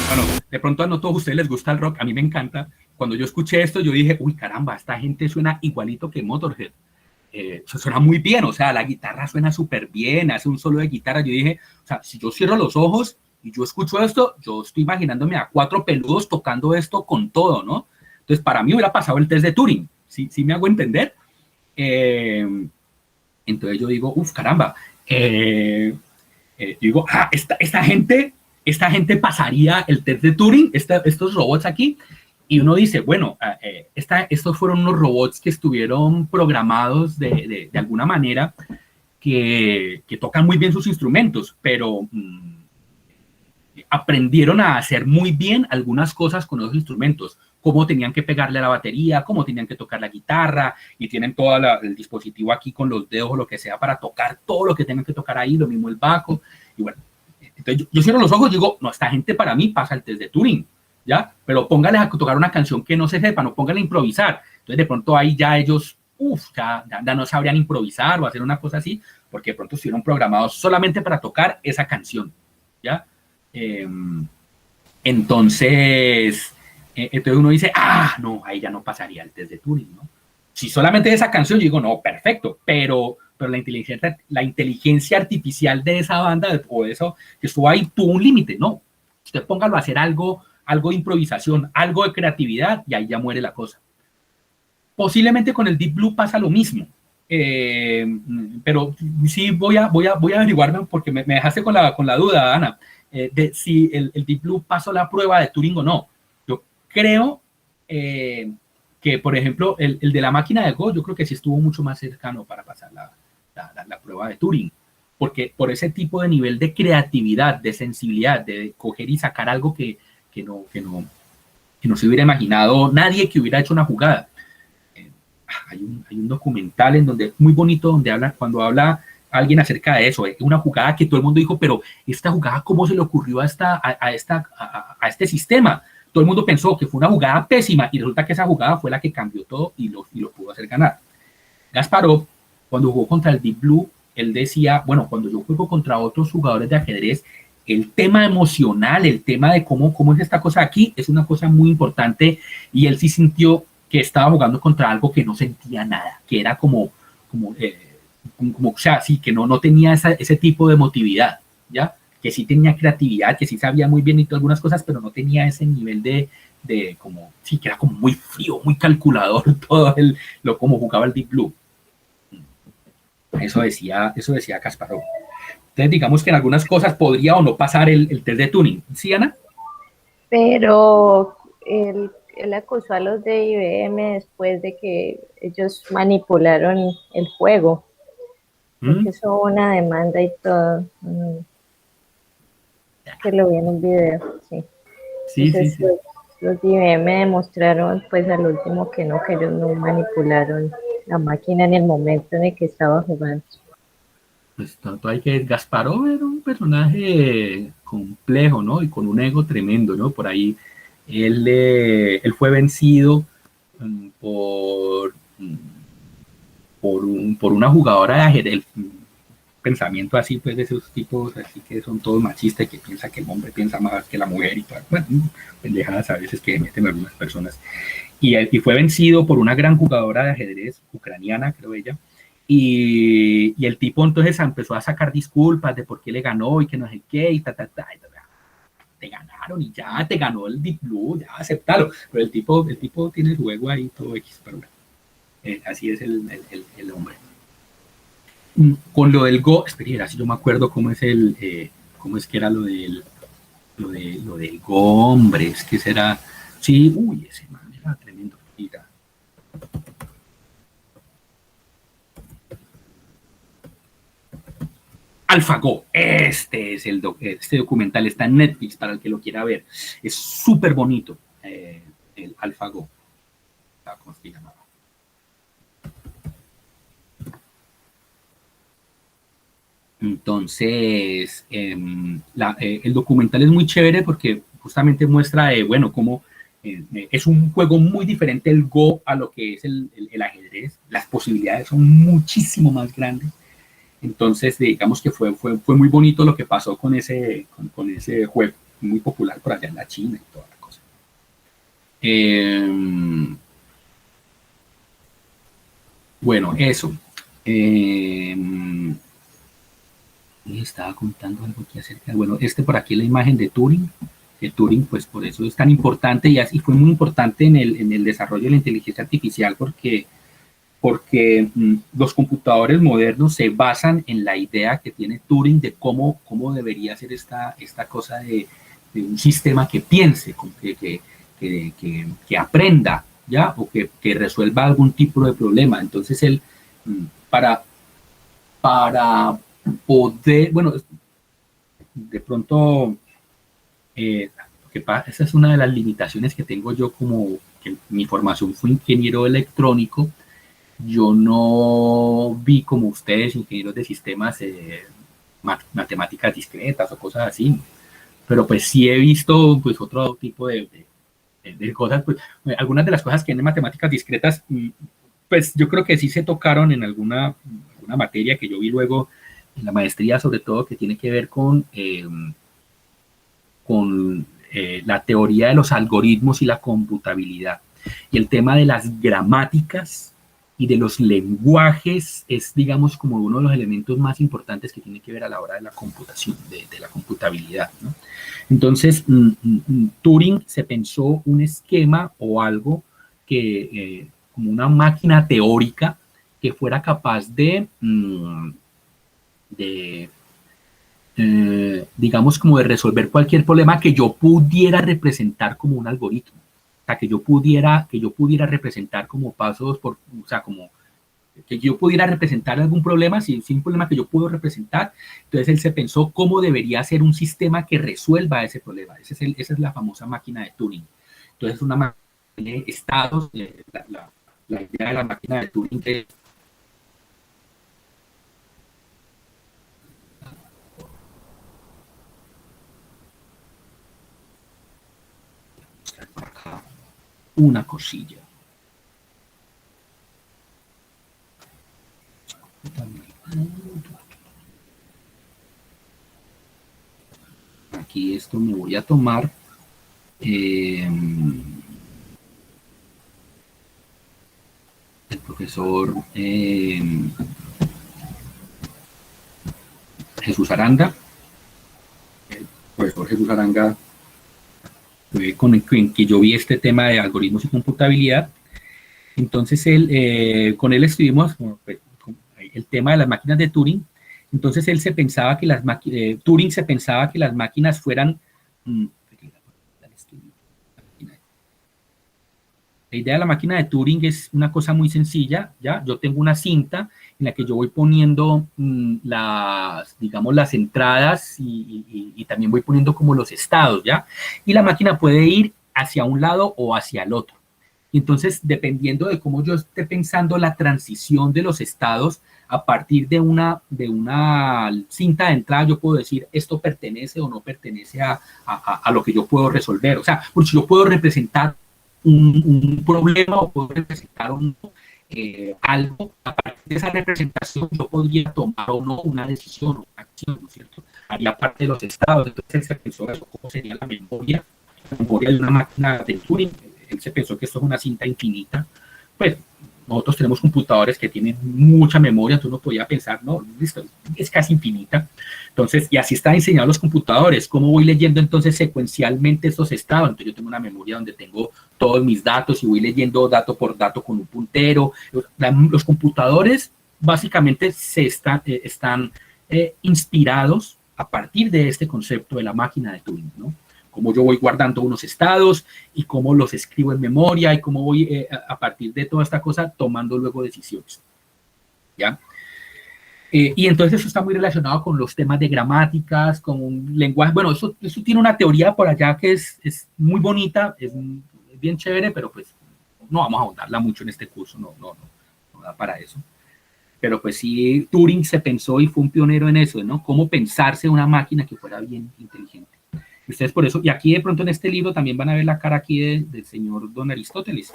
Bueno, de pronto a no todos ustedes les gusta el rock, a mí me encanta. Cuando yo escuché esto, yo dije, uy, caramba, esta gente suena igualito que Motorhead. Suena muy bien, o sea, la guitarra suena súper bien, hace un solo de guitarra. Yo dije, o sea, si yo cierro los ojos y yo escucho esto, yo estoy imaginándome a 4 peludos tocando esto con todo, ¿no? Entonces, para mí hubiera pasado el test de Turing, ¿sí me hago entender? Entonces yo digo, uff, caramba, yo digo, esta gente pasaría el test de Turing, estos robots aquí. Y uno dice, bueno, estos fueron unos robots que estuvieron programados de alguna manera que tocan muy bien sus instrumentos, pero aprendieron a hacer muy bien algunas cosas con esos instrumentos, cómo tenían que pegarle a la batería, cómo tenían que tocar la guitarra, y tienen todo el dispositivo aquí con los dedos o lo que sea para tocar todo lo que tengan que tocar ahí, lo mismo el bajo. Y bueno, entonces yo cierro los ojos y digo, no, esta gente para mí pasa el test de Turing. ¿Ya? Pero póngales a tocar una canción que no se sepa, no póngale a improvisar. Entonces, de pronto ahí ya ellos, ya no sabrían improvisar o hacer una cosa así, porque de pronto estuvieron programados solamente para tocar esa canción, ¿ya? Entonces uno dice, no, ahí ya no pasaría el test de Turing, ¿no? Si solamente esa canción, yo digo, no, perfecto, pero la inteligencia artificial de esa banda o de eso que estuvo ahí tuvo un límite, ¿no? Usted póngalo a hacer algo de improvisación, algo de creatividad, y ahí ya muere la cosa. Posiblemente con el Deep Blue pasa lo mismo, pero sí voy a averiguarme, porque me dejaste con la duda, Ana, de si el Deep Blue pasó la prueba de Turing o no. Yo creo que, por ejemplo, el de la máquina de Go, yo creo que sí estuvo mucho más cercano para pasar la prueba de Turing, porque por ese tipo de nivel de creatividad, de sensibilidad, de coger y sacar algo que no se hubiera imaginado nadie que hubiera hecho una jugada. Hay un documental en donde muy bonito, donde cuando habla alguien acerca de eso, una jugada que todo el mundo dijo, pero esta jugada, ¿cómo se le ocurrió a este sistema? Todo el mundo pensó que fue una jugada pésima, y resulta que esa jugada fue la que cambió todo y lo pudo hacer ganar. Kasparov, cuando jugó contra el Deep Blue, él decía, bueno, cuando yo juego contra otros jugadores de ajedrez, el tema emocional, el tema de cómo es esta cosa aquí, es una cosa muy importante, y él sí sintió que estaba jugando contra algo que no sentía nada, que era como o sea, sí, que no tenía ese tipo de emotividad, ¿ya? Que sí tenía creatividad, que sí sabía muy bien y todas algunas cosas, pero no tenía ese nivel de como, sí, que era como muy frío, muy calculador, todo como jugaba el Deep Blue. Eso decía Kasparov. Entonces, digamos que en algunas cosas podría o no pasar el test de Turing. ¿Sí, Ana? Pero él acusó a los de IBM después de que ellos manipularon el juego. Porque eso hubo una demanda y todo. Que lo vi en un video, sí. Entonces, sí. Los de IBM demostraron pues al último que ellos no manipularon la máquina en el momento en el que estaba jugando. Pues tanto hay que Kasparov era un personaje complejo, ¿no? Y con un ego tremendo, ¿no? Por ahí él fue vencido por una jugadora de ajedrez. pensamiento así, pues de esos tipos así que son todos machistas y que piensa que el hombre piensa más que la mujer y todo, bueno, pendejadas a veces que meten algunas personas. Y fue vencido por una gran jugadora de ajedrez ucraniana, creo ella, y el tipo entonces empezó a sacar disculpas de por qué le ganó y que no sé qué, y te ganaron y ya te ganó el Deep Blue, ya aceptalo, pero el tipo tiene su ego ahí todo X, pero bueno, así es el hombre. Con lo del Go, espera, si yo me acuerdo cómo es cómo es que era lo del Go, hombre, es que será, sí, uy, ese man era tremendo, mira. AlphaGo, este documental está en Netflix para el que lo quiera ver, es súper bonito, el AlphaGo, ¿cómo se llama? Entonces, el documental es muy chévere porque justamente muestra, bueno, cómo es un juego muy diferente el Go a lo que es el ajedrez. Las posibilidades son muchísimo más grandes. Entonces, digamos que fue muy bonito lo que pasó con ese juego, muy popular por allá en la China y toda la cosa. Bueno, eso. Estaba contando algo aquí acerca, bueno, por aquí la imagen de Turing, que Turing pues por eso es tan importante y fue muy importante en el desarrollo de la inteligencia artificial porque los computadores modernos se basan en la idea que tiene Turing de cómo debería ser esta cosa de un sistema que piense, que aprenda, ¿ya? O que resuelva algún tipo de problema. Entonces él, para poder, bueno, de pronto, esa es una de las limitaciones que tengo yo como que mi formación fue ingeniero electrónico, yo no vi como ustedes, ingenieros de sistemas, matemáticas discretas o cosas así, pero pues sí he visto pues otro tipo de cosas, pues algunas de las cosas que en matemáticas discretas, pues yo creo que sí se tocaron en alguna materia que yo vi luego en la maestría, sobre todo que tiene que ver con la teoría de los algoritmos y la computabilidad. Y el tema de las gramáticas y de los lenguajes es, digamos, como uno de los elementos más importantes que tiene que ver a la hora de la computación, de la computabilidad, ¿no? Entonces, Turing se pensó un esquema o algo que, como una máquina teórica que fuera capaz digamos, como de resolver cualquier problema que yo pudiera representar como un algoritmo. O sea, que yo pudiera representar como pasos o sea, como que yo pudiera representar algún problema, si un problema que yo puedo representar, entonces él se pensó cómo debería ser un sistema que resuelva ese problema. Esa es la famosa máquina de Turing. Entonces, una máquina de estados, la idea de la máquina de Turing que una cosilla. Aquí esto me voy a tomar el profesor Jesús Aranda. El profesor Jesús Aranda con el que yo vi este tema de algoritmos y computabilidad. Entonces, con él estuvimos el tema de las máquinas de Turing. Entonces, él se pensaba que Turing se pensaba que las máquinas fueran... La idea de la máquina de Turing es una cosa muy sencilla, ¿ya? Yo tengo una cinta en la que yo voy poniendo digamos, las entradas y también voy poniendo como los estados, ¿ya? Y la máquina puede ir hacia un lado o hacia el otro. Y entonces, dependiendo de cómo yo esté pensando la transición de los estados, a partir de una cinta de entrada, yo puedo decir, esto pertenece o no pertenece a lo que yo puedo resolver. O sea, porque yo puedo representar un problema o puedo representar algo, a partir de esa representación yo podría tomar o no una decisión o una acción, ¿no es cierto? Haría parte de los estados. Entonces él se pensó eso, cómo sería la memoria de una máquina de Turing. Él se pensó que esto es una cinta infinita. Pues nosotros tenemos computadores que tienen mucha memoria, entonces uno podía pensar, no, listo, es casi infinita. Entonces, y así están diseñados los computadores. ¿Cómo voy leyendo entonces secuencialmente estos estados? Entonces yo tengo una memoria donde tengo todos mis datos y voy leyendo dato por dato con un puntero. Los computadores básicamente están inspirados a partir de este concepto de la máquina de Turing, ¿no? Cómo yo voy guardando unos estados y cómo los escribo en memoria y cómo voy a partir de toda esta cosa tomando luego decisiones, ¿ya? Y entonces eso está muy relacionado con los temas de gramáticas, con un lenguaje. Bueno, eso tiene una teoría por allá que es muy bonita, es bien chévere, pero pues no vamos a ahondarla mucho en este curso, no da para eso. Pero pues sí, Turing se pensó y fue un pionero en eso, ¿no? Cómo pensarse una máquina que fuera bien inteligente. Y ustedes por eso, y aquí de pronto en este libro también van a ver la cara aquí del señor don Aristóteles.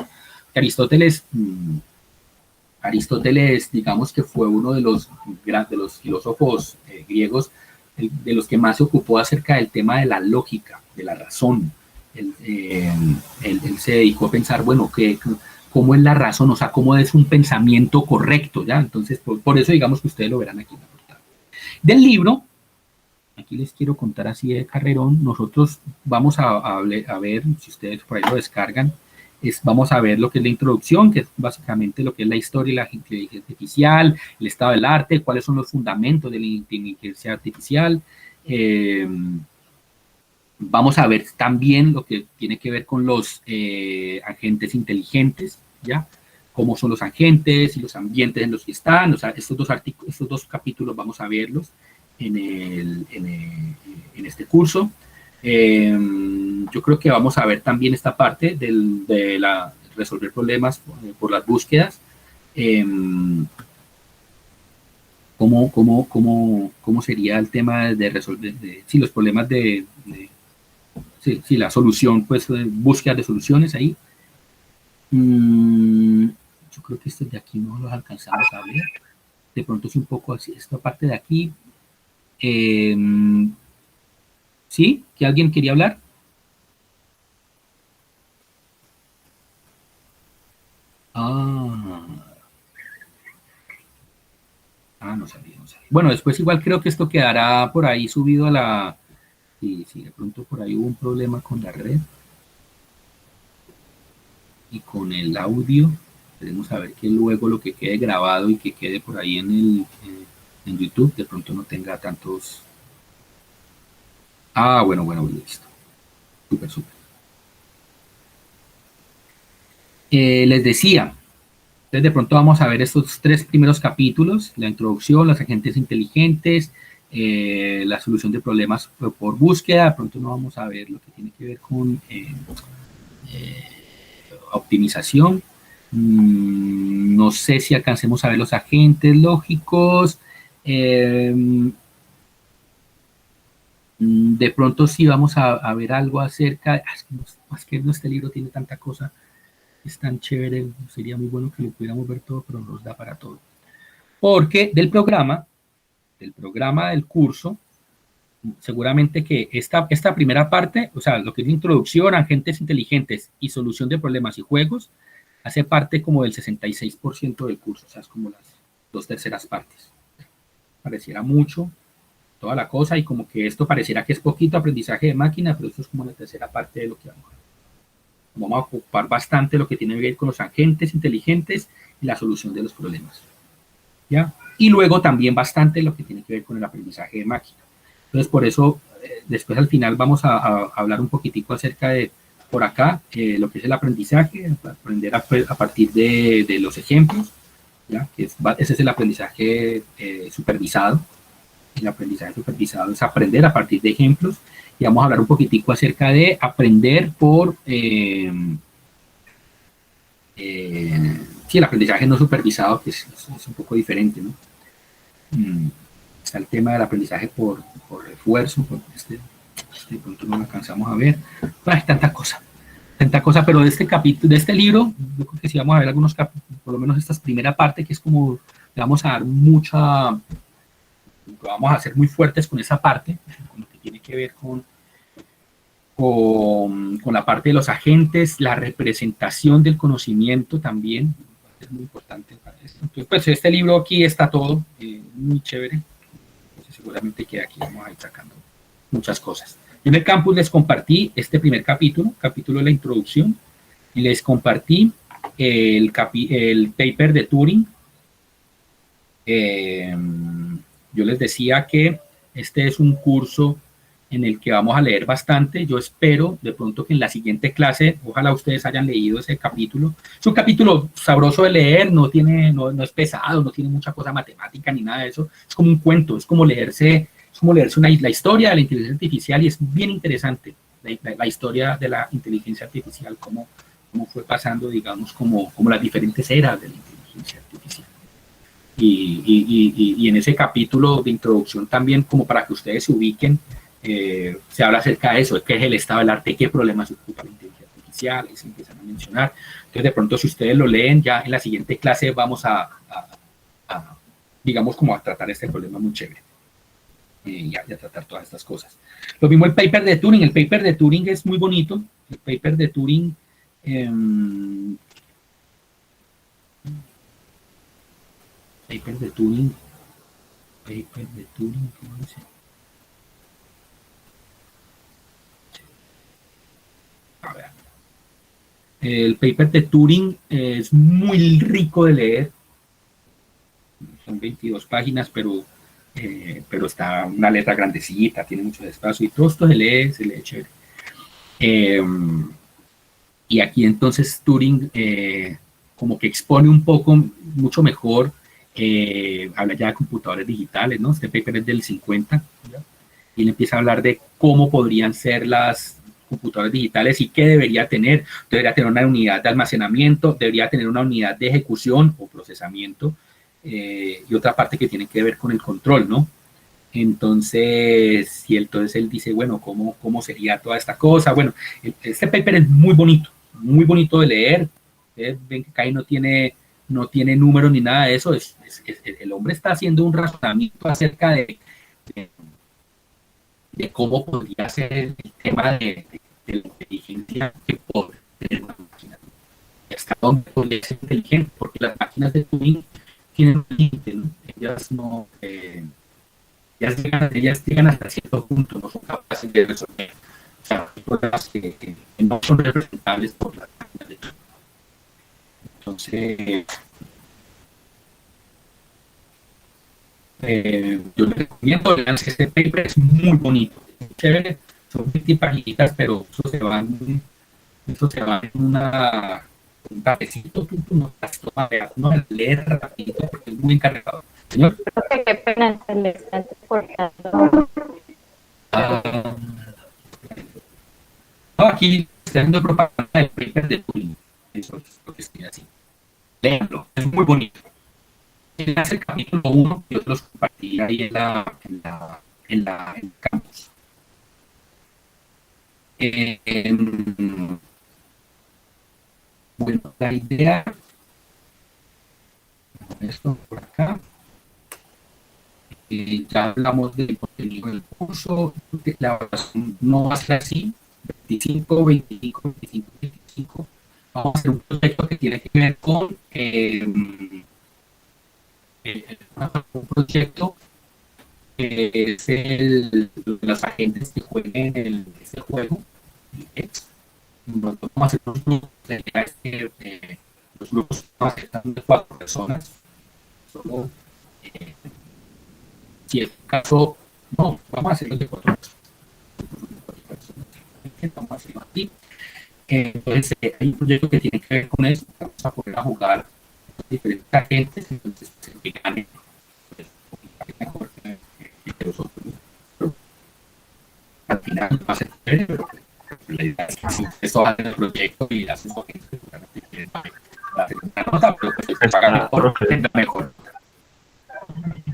Aristóteles, digamos que fue uno de los filósofos griegos de los que más se ocupó acerca del tema de la lógica, de la razón. Él se dedicó a pensar, bueno, cómo es la razón, o sea, cómo es un pensamiento correcto, ¿ya? Entonces, por eso digamos que ustedes lo verán aquí en la portada. Del libro, aquí les quiero contar así de carrerón, nosotros vamos a ver, si ustedes por ahí lo descargan, vamos a ver lo que es la introducción, que es básicamente lo que es la historia y la inteligencia artificial, el estado del arte, cuáles son los fundamentos de la inteligencia artificial. Vamos a ver también lo que tiene que ver con los agentes inteligentes, ¿ya? Cómo son los agentes y los ambientes en los que están. O sea, estos dos capítulos vamos a verlos en este curso. Yo creo que vamos a ver también esta parte de resolver problemas por las búsquedas. ¿Cómo sería el tema de resolver los problemas la solución, pues búsqueda de soluciones ahí. Yo creo que estos de aquí no los alcanzamos a ver. De pronto es un poco así, esta parte de aquí. ¿Sí? ¿Que alguien quería hablar? No sabía. Bueno, después igual creo que esto quedará por ahí subido a la... Sí, de pronto por ahí hubo un problema con la red y con el audio. Queremos saber que luego lo que quede grabado y que quede por ahí en YouTube de pronto no tenga tantos... Bueno, listo. Súper. Les decía, entonces de pronto vamos a ver estos 3 primeros capítulos, la introducción, los agentes inteligentes, la solución de problemas por búsqueda. De pronto no vamos a ver lo que tiene que ver con optimización. No sé si alcancemos a ver los agentes lógicos. De pronto sí vamos a ver algo acerca, es que este libro tiene tanta cosa, es tan chévere, sería muy bueno que lo pudiéramos ver todo, pero no nos da para todo. Porque del programa del curso, seguramente que esta primera parte, o sea, lo que es introducción, agentes inteligentes y solución de problemas y juegos, hace parte como del 66% del curso, o sea, es como las 2/3 partes. Pareciera mucho toda la cosa y como que esto pareciera que es poquito aprendizaje de máquina, pero esto es como la tercera parte de lo que vamos a ver. Vamos a ocupar bastante lo que tiene que ver con los agentes inteligentes y la solución de los problemas, ¿ya? Y luego también bastante lo que tiene que ver con el aprendizaje de máquina. Entonces, por eso, después al final vamos a hablar un poquitico acerca de, por acá, lo que es el aprendizaje, aprender a partir de los ejemplos, ¿ya? Ese es el aprendizaje supervisado. El aprendizaje supervisado es aprender a partir de ejemplos, y vamos a hablar un poquitico acerca de aprender por... el aprendizaje no supervisado, que es un poco diferente, ¿no? Está el tema del aprendizaje por refuerzo, por de pronto no lo alcanzamos a ver. Hay tanta cosa. tanta cosa, pero de este capítulo, de este libro, yo creo que sí vamos a ver algunos capítulos, por lo menos esta primera parte, que es como, le vamos a dar mucha, vamos a ser muy fuertes con esa parte, con lo que tiene que ver con la parte de los agentes, la representación del conocimiento también, es muy importante para esto. Entonces, pues este libro aquí está todo, muy chévere, entonces seguramente que aquí vamos a ir sacando muchas cosas. Yo en el campus les compartí este primer capítulo de la introducción, y les compartí el paper de Turing. Yo les decía que este es un curso en el que vamos a leer bastante. Yo espero de pronto que en la siguiente clase, ojalá ustedes hayan leído ese capítulo. Es un capítulo sabroso de leer, no es pesado, no tiene mucha cosa matemática ni nada de eso. Es como un cuento, es como leerse la historia de la inteligencia artificial, y es bien interesante la historia de la inteligencia artificial, cómo fue pasando, digamos, como las diferentes eras de la inteligencia artificial. Y en ese capítulo de introducción también, como para que ustedes se ubiquen, se habla acerca de eso, de qué es el estado del arte, qué problemas ocupa la inteligencia artificial, y se empiezan a mencionar. Entonces, de pronto, si ustedes lo leen, ya en la siguiente clase vamos a digamos, como a tratar este problema muy chévere. Y a tratar todas estas cosas. Lo mismo el paper de Turing. El paper de Turing es muy bonito. El paper de Turing... paper de Turing, ¿cómo dice? A ver. El paper de Turing es muy rico de leer. Son 22 páginas, pero está una letra grandecita, tiene mucho espacio, y todo esto se lee chévere. Y aquí entonces Turing como que expone un poco, mucho mejor, habla ya de computadores digitales, ¿no? Este paper es del 50, ¿ya? Y él empieza a hablar de cómo podrían ser las computadoras digitales y qué debería tener. Debería tener una unidad de almacenamiento, debería tener una unidad de ejecución o procesamiento, y otra parte que tiene que ver con el control, ¿no? Entonces, y entonces él dice, bueno, ¿cómo sería toda esta cosa? Bueno, este paper es muy bonito de leer. Ven que Kai no tiene números ni nada de eso. El hombre está haciendo un razonamiento acerca de cómo podría ser el tema de la inteligencia que puede tener una máquina. Y hasta dónde podría ser inteligente, porque las máquinas de Turing tienen un límite, ¿no? Ellas llegan hasta cierto punto, no son capaces de resolver. O sea, hay cosas que no son representables por las máquinas de Turing. Entonces, yo les recomiendo, vean que este paper es muy bonito, es chévere, son 20 páginas, pero eso se va en un cafecito, tú no estás tomando, uno leer rapidito porque es muy encargado. Señor. Qué pena, se le está cortando. No, aquí estoy haciendo propaganda del paper de Turing, eso es lo que estoy haciendo. Léanlo, es muy bonito. Es el capítulo 1, yo los compartí ahí en el campus. Bueno, la idea, esto por acá, ya hablamos del contenido del curso, la evaluación no va a ser así, 25, 25, 25, 25. Vamos a hacer un proyecto que tiene que ver con un proyecto que es el de los agentes que jueguen este juego. Vamos a hacer los grupos, los grupos de 4 personas. Solo, si es el caso, no, vamos a hacerlo de 4 personas. Vamos a hacerlo aquí. Entonces, hay un proyecto que tiene que ver con eso. Vamos a poder jugar diferentes agentes, entonces se gane mejor que los otros. Al final va a ser chévere, pero la idea es que si eso hace el proyecto y hace su agente, seguramente quieren hacer una nota, pero pues se paga mejor, tenga mejor.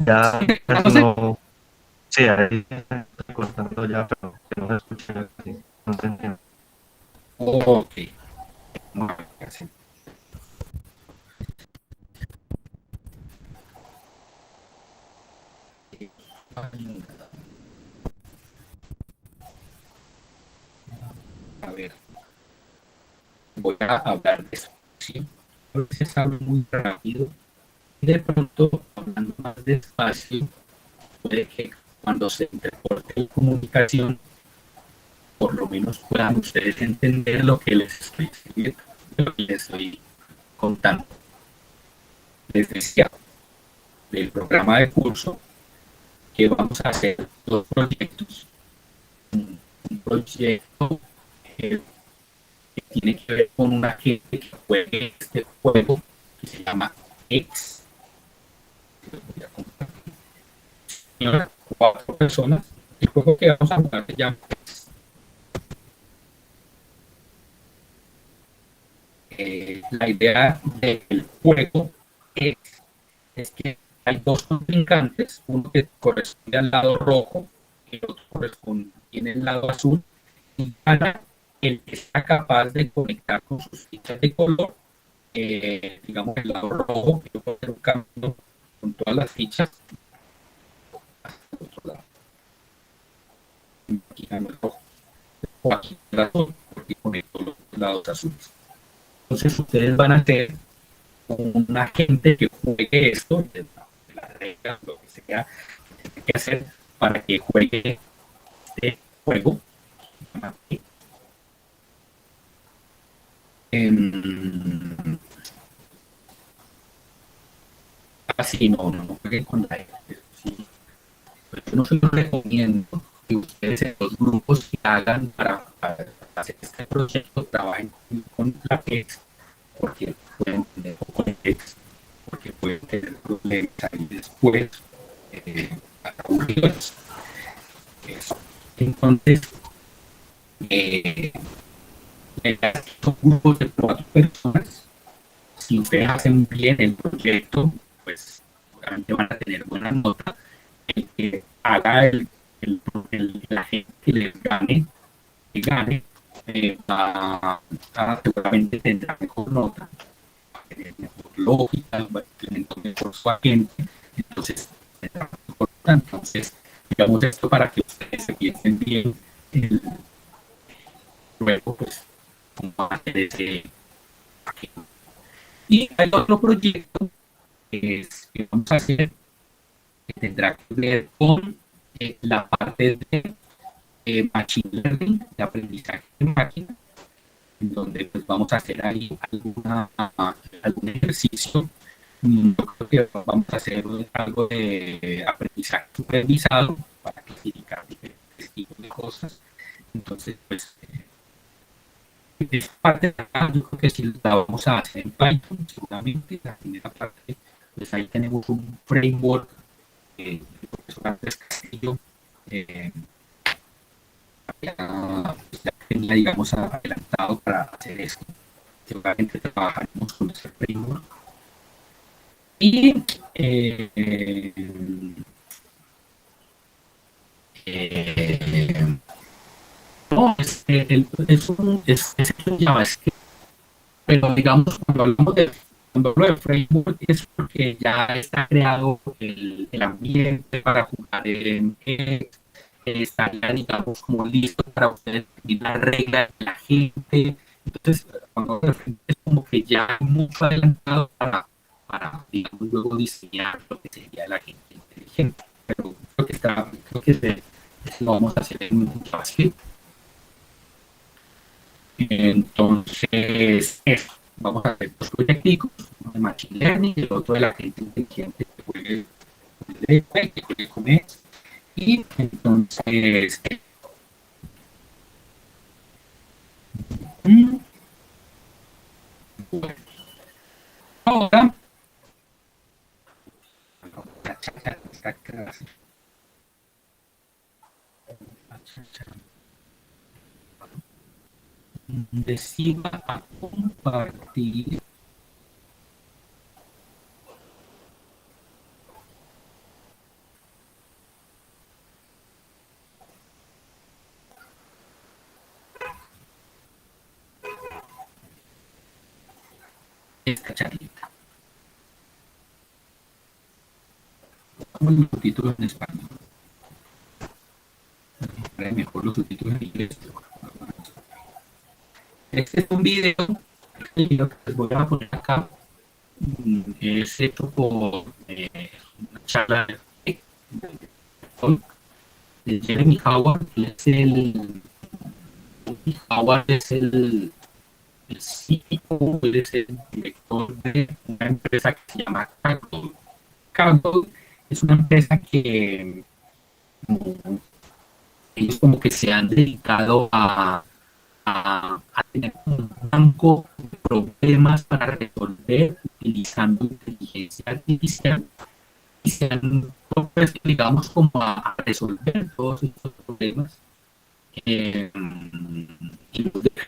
Ya, no. Sí, ahí está cortando ya, pero que no se escucha así, no se entiende. Ok. Vamos a ver qué hacemos. A ver, voy a hablar de eso. ¿Sí? A veces hablo muy rápido y de pronto, hablando más despacio, puede que cuando se intercorte la comunicación, por lo menos puedan ustedes entender lo que les estoy escribiendo, lo que les estoy contando. Les decía del programa de curso que vamos a hacer dos proyectos. Un proyecto que tiene que ver con una gente que juegue este juego que se llama X. Cuatro personas. El juego que vamos a jugar se llama X. La idea del juego es que hay dos contrincantes, uno que corresponde al lado rojo y el otro corresponde en el lado azul, y gana el que sea capaz de conectar con sus fichas de color, digamos el lado rojo, que yo puedo hacer un cambio con todas las fichas hasta el otro lado. Aquí gana el rojo, o aquí el azul, porque conecto los lados azules. Entonces ustedes van a tener un agente que juegue esto, de las reglas, lo que sea, que tiene que hacer para que juegue este juego. Así no jueguen con la gente. Sí. Pues yo no se lo recomiendo que ustedes en los grupos que hagan para hacer este proyecto trabajen con la PEX, porque pueden tener contexto, porque pueden tener problemas ahí después, aburridos. Eso. Entonces, eh, son grupos de 4 personas. Si ustedes hacen bien el proyecto, pues realmente van a tener buenas notas. El que haga la gente que les gane, que gane, seguramente tendrá mejor nota, va a tener mejor lógica, va a tener mejor su agente, entonces tendrá mejor nota. Entonces, digamos esto para que ustedes se piensen bien el, luego, pues, cómo va a ser ese agente. Y hay otro proyecto que vamos a hacer que tendrá que ver con la parte de machine learning, de aprendizaje de máquina, en donde pues vamos a hacer ahí algún ejercicio. Yo creo que vamos a hacer algo de aprendizaje supervisado para clasificar diferentes tipos de cosas. Entonces, pues, esta parte de acá yo creo que sí la vamos a hacer en Python, seguramente. La primera parte, pues ahí tenemos un framework del profesor Andrés Castillo, eh, ya, ya tenía, digamos, adelantado para hacer esto. Seguramente trabajaremos con ese framework. Y eh, no, es un JavaScript, pero digamos, cuando hablo de framework es porque ya está creado el ambiente para jugar en estaría, digamos, como listo para ustedes definir las reglas de la gente. Entonces, cuando es como que ya mucho adelantado para, digamos, luego diseñar lo que sería la gente inteligente. Pero creo que lo vamos a hacer en JavaScript. Entonces, eso, vamos a hacer dos proyectos, uno de Machine Learning y el otro de la gente inteligente que juegue con eso. Y entonces, bueno, ahora, decida a compartir. esta charlita. Pongo los subtítulos en español. Para mejor los subtítulos en inglés. Este es un video que les voy a poner acá. Es hecho por una charla de Jeremy Howard. Howard es el CEO, él es el director de una empresa que se llama Kaggle. Kaggle es una empresa que ellos como que se han dedicado a tener un banco de problemas para resolver utilizando inteligencia artificial y se han propuesto, digamos, como a resolver todos estos problemas. Y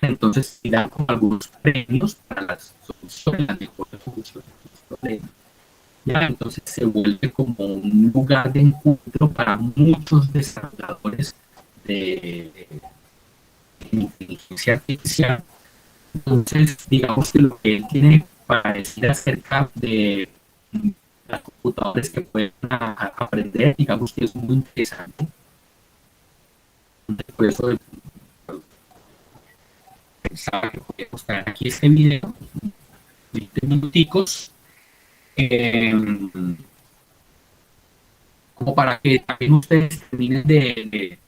entonces se dan como algunos premios para las soluciones, las mejores soluciones de los problemas. Ya, entonces se vuelve como un lugar de encuentro para muchos desarrolladores de inteligencia artificial. Entonces, digamos que lo que él tiene para decir acerca de las computadoras que pueden aprender, digamos que es muy interesante. Por eso pensaba que podía mostrar aquí este video, 20 minuticos, como para que también ustedes terminen de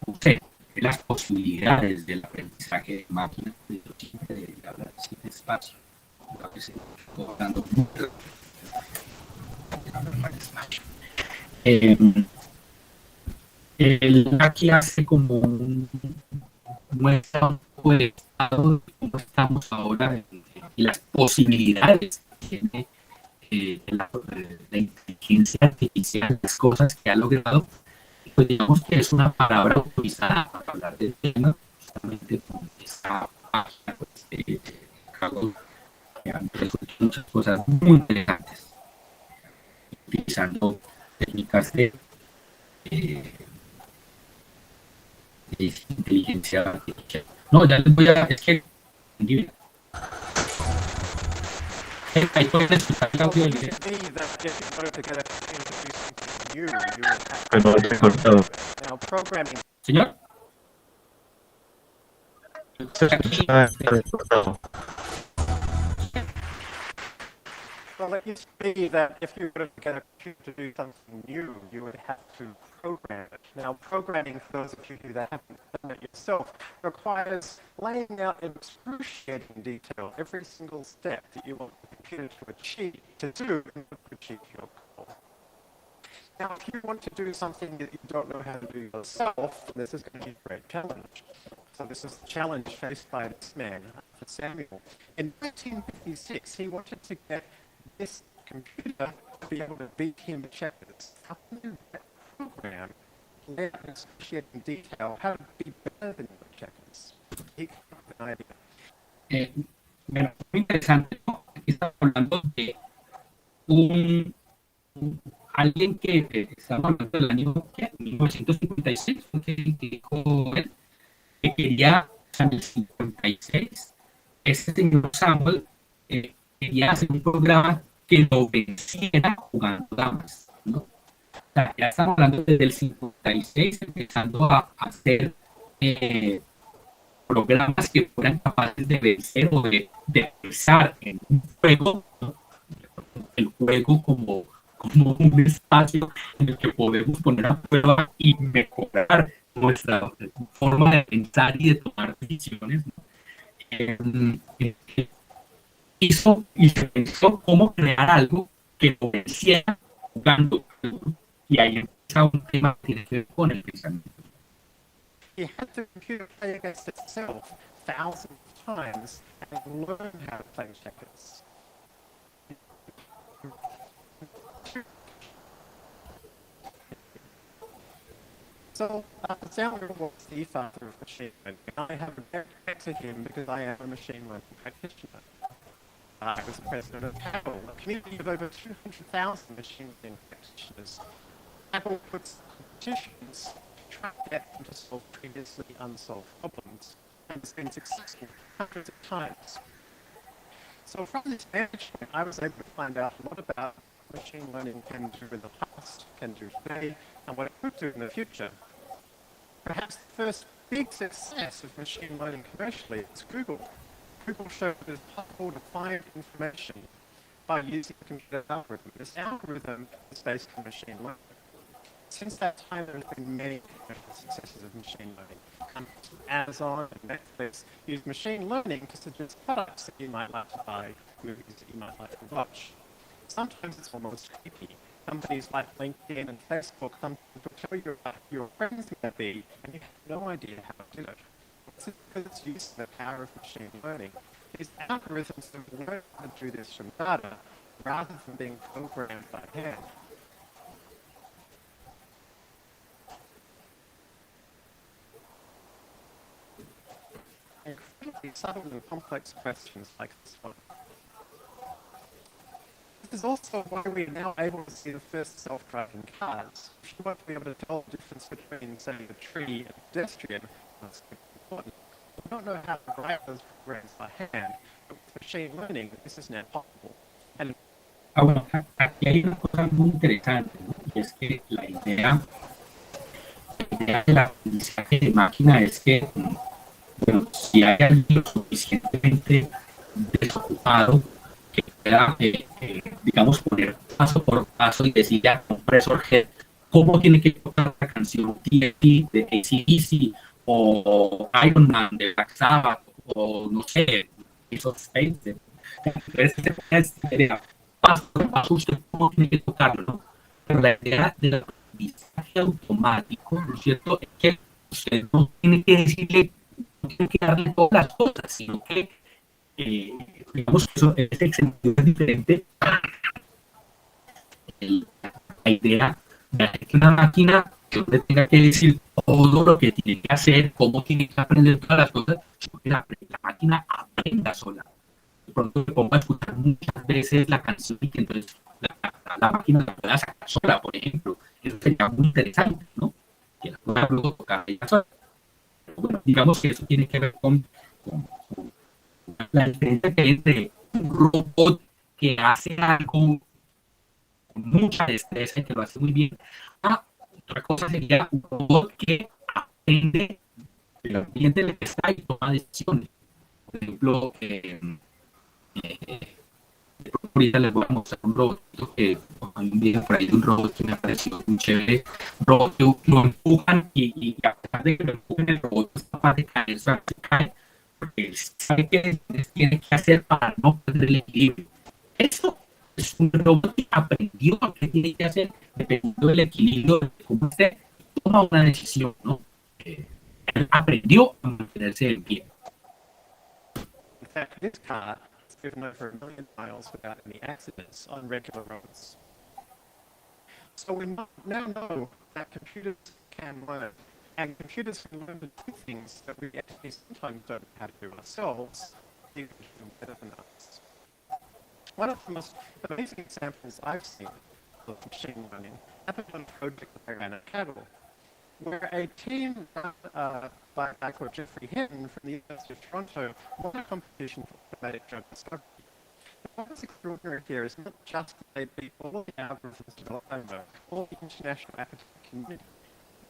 usted, las posibilidades del aprendizaje de máquinas, de hablar sin espacio. Él aquí hace como un muestra un poco del estado de cómo estamos ahora y las posibilidades que tiene la inteligencia artificial, las cosas que ha logrado. Pues digamos que es una palabra autorizada para hablar del tema, justamente con esta página pues, de Kaggle, que han resuelto muchas cosas muy interesantes, utilizando técnicas eh, de inteligencia artificial. No, ya les voy a... Es que... Ahí pueden escuchar el audio del video. Pero se cortó. Señor. Se escuchaba cortado. Well, it used to be that if you were to get a computer to do something new, you would have to program it. Now, programming, for those of you that haven't done it yourself, requires laying out in excruciating detail every single step that you want the computer to do in order to achieve your goal. Now, if you want to do something that you don't know how to do yourself, this is going to be a great challenge. So this is the challenge faced by this man, Samuel. In 1956, he wanted to get this computer to be able to beat him at checkers. How can you get a program lay out in excruciating detail how to be better than you at checkers? He came up with an idea. Bueno, muy interesante, ¿no? Aquí estamos hablando de alguien que estamos hablando del año 1956, que dijo él, que quería, en el 56, ese señor Samuel quería hacer un programa que lo venciera jugando damas, ¿no? O sea, ya estamos hablando desde el 56, empezando a hacer programas que fueran capaces de vencer o de pensar en un juego, ¿no? El juego como un espacio en el que podemos poner a prueba y mejorar nuestra forma de pensar y de tomar decisiones, ¿no? Hizo y se pensó cómo crear algo que lo venciera jugando, y ahí empieza un tema que tiene que ver con el pensamiento. He had the computer play against itself thousands of times and learn how to play checkers. So, Samuel was the father of machine learning. I have a direct respect to him because I am a machine learning practitioner. I was the president of Kaggle, a community of over 200,000 machine learning practitioners. Kaggle puts competitions to try to get them to solve previously unsolved problems, and has been successful. Hundreds of times. So from this vantage point, I was able to find out a lot about what machine learning can do in the past, can do today, and what it could do in the future. Perhaps the first big success of machine learning commercially is Google. Google showed that it's possible to find information by using a computer algorithm. This algorithm is based on machine learning. Since that time, there have been many commercial successes of machine learning. Companies like Amazon and Netflix use machine learning to suggest products that you might like to buy, movies that you might like to watch. Sometimes it's almost creepy. Companies like LinkedIn and Facebook sometimes will tell you about who your friends may be, and you have no idea how to do it. This is because it's using the power of machine learning. These algorithms have learned how to do this from data, rather than being programmed by hand. Incredibly subtle and complex questions like this one. This is also why we are now able to see the first self-driving cars. If you want to be able to tell the difference between, say, a tree and a pedestrian, that's important. We don't know how to write those programs by hand, but with machine learning, this is now possible. And Bueno, aquí hay una cosa muy interesante, ¿no? Y es que la idea del aprendizaje de máquina es que, bueno, si hay alguien lo suficientemente desocupado que pueda, digamos, poner paso por paso y decirle a un profesor cómo tiene que tocar la canción TNT de AC/DC o Iron Man de Black Sabbath o no sé, esos Space. Entonces, paso por paso usted cómo tiene que tocarlo, ¿no? Pero la idea del aprendizaje automático, ¿no es cierto? Es que usted no tiene que decirle, no tiene que darle todas las cosas, sino que, digamos, eso, ese sentido es diferente. La idea de hacer que una máquina que usted tenga que decir todo lo que tiene que hacer, cómo tiene que aprender todas las cosas, sino que la máquina aprenda sola. De pronto se ponga a escuchar muchas veces la canción y que entonces la máquina la pueda sacar sola, por ejemplo. Eso sería muy interesante, ¿no? Que la pueda luego tocar ella sola. Pero bueno, digamos que eso tiene que ver con la diferencia que hay entre un robot que hace algo con mucha destreza y que lo hace muy bien. Otra cosa sería un robot que aprende del ambiente en el que está y toma decisiones. Por ejemplo, ahorita les voy a mostrar un robot que hay un video por ahí de un robot que me pareció muy chévere. Un robot que lo empujan y a pesar de que lo empujen, el robot es capaz de caer, se cae. Porque sabe qué tiene que hacer para no perder el equilibrio. Eso es un robot que aprendió lo que tiene que hacer dependiendo del equilibrio, de cómo usted toma una decisión, ¿no? Él aprendió a mantenerse en pie. in fact, this car has driven over 1 million miles without any accidents on regular roads. So we now know that computers can learn, and computers can learn to do things that we actually sometimes don't know how to do ourselves, even better than us. One of the most amazing examples I've seen of machine learning happened on a project that I ran at Kaggle, where a team run by a guy called Geoffrey Hinton from the University of Toronto won a competition for automatic drug discovery. What is extraordinary here is not just that they beat all of the algorithms developed by Merck, all the international academic community.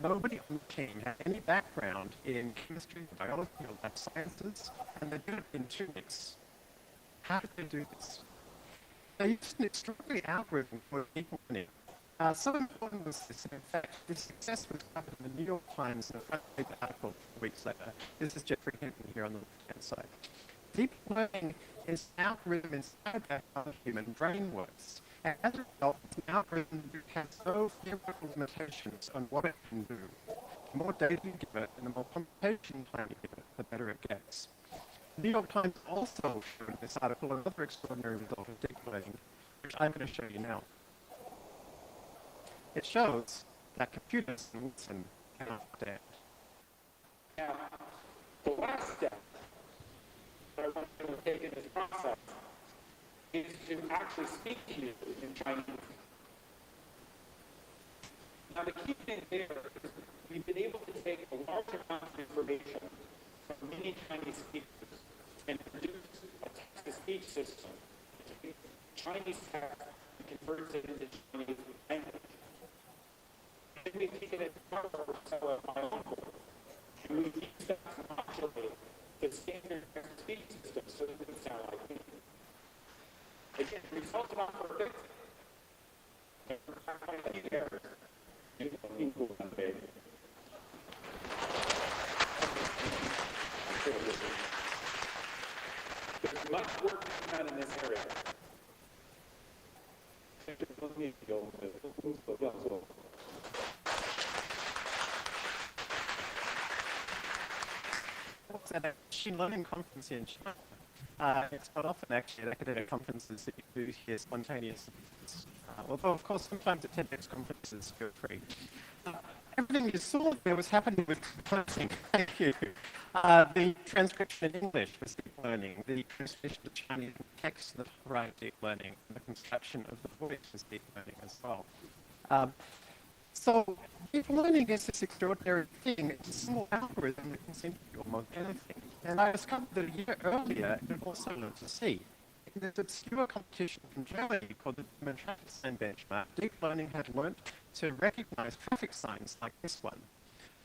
Nobody on the team had any background in chemistry, biology, or life sciences, and they did it in 2 weeks. How did they do this? They used an extraordinary algorithm for deep learning. So important was this, and in fact, the success was covered in the New York Times in a front page article 4 weeks later. This is Geoffrey Hinton here on the left-hand side. Deep learning is an algorithm inside that how the human brain works. And as a result, it's an algorithm that has no theoretical limitations on what it can do. The more data you give it, and the more computation time you give it, the better it gets. The New York Times also showed in this article another extraordinary result of deep learning, which I'm going to show you now. It shows that computers can listen and understand. Now, the last step that I want you to take in this process is to actually speak to you in Chinese. Now, the key thing there is we've been able to take a large amount of information from many Chinese speakers and produce a text-to-speech system. Chinese text and converts it into Chinese language. And we take it in Harvard or so at my uncle, and we use that to modulate the standard text-to-speech system so that it would sound like me. Again, the results are not perfect. And we're trying to find the errors. You don't need to go on, baby. There's much work to be done in this area. I was at a machine learning conference in China. It's not often actually at academic conferences that you do hear spontaneous opinions. Although, of course, sometimes at TEDx conferences go free. Everything you saw there was happening with composing. Thank you. The transcription in English was deep learning. The translation of Chinese text that right deep learning. And the construction of the voice was deep learning as well. So deep learning is this extraordinary thing. It's a small algorithm that can seem to do almost anything. And I discovered that a year earlier, it also learned to see. In this obscure competition from Germany called the German Traffic Sign Benchmark, deep learning had learned to recognize traffic signs like this one.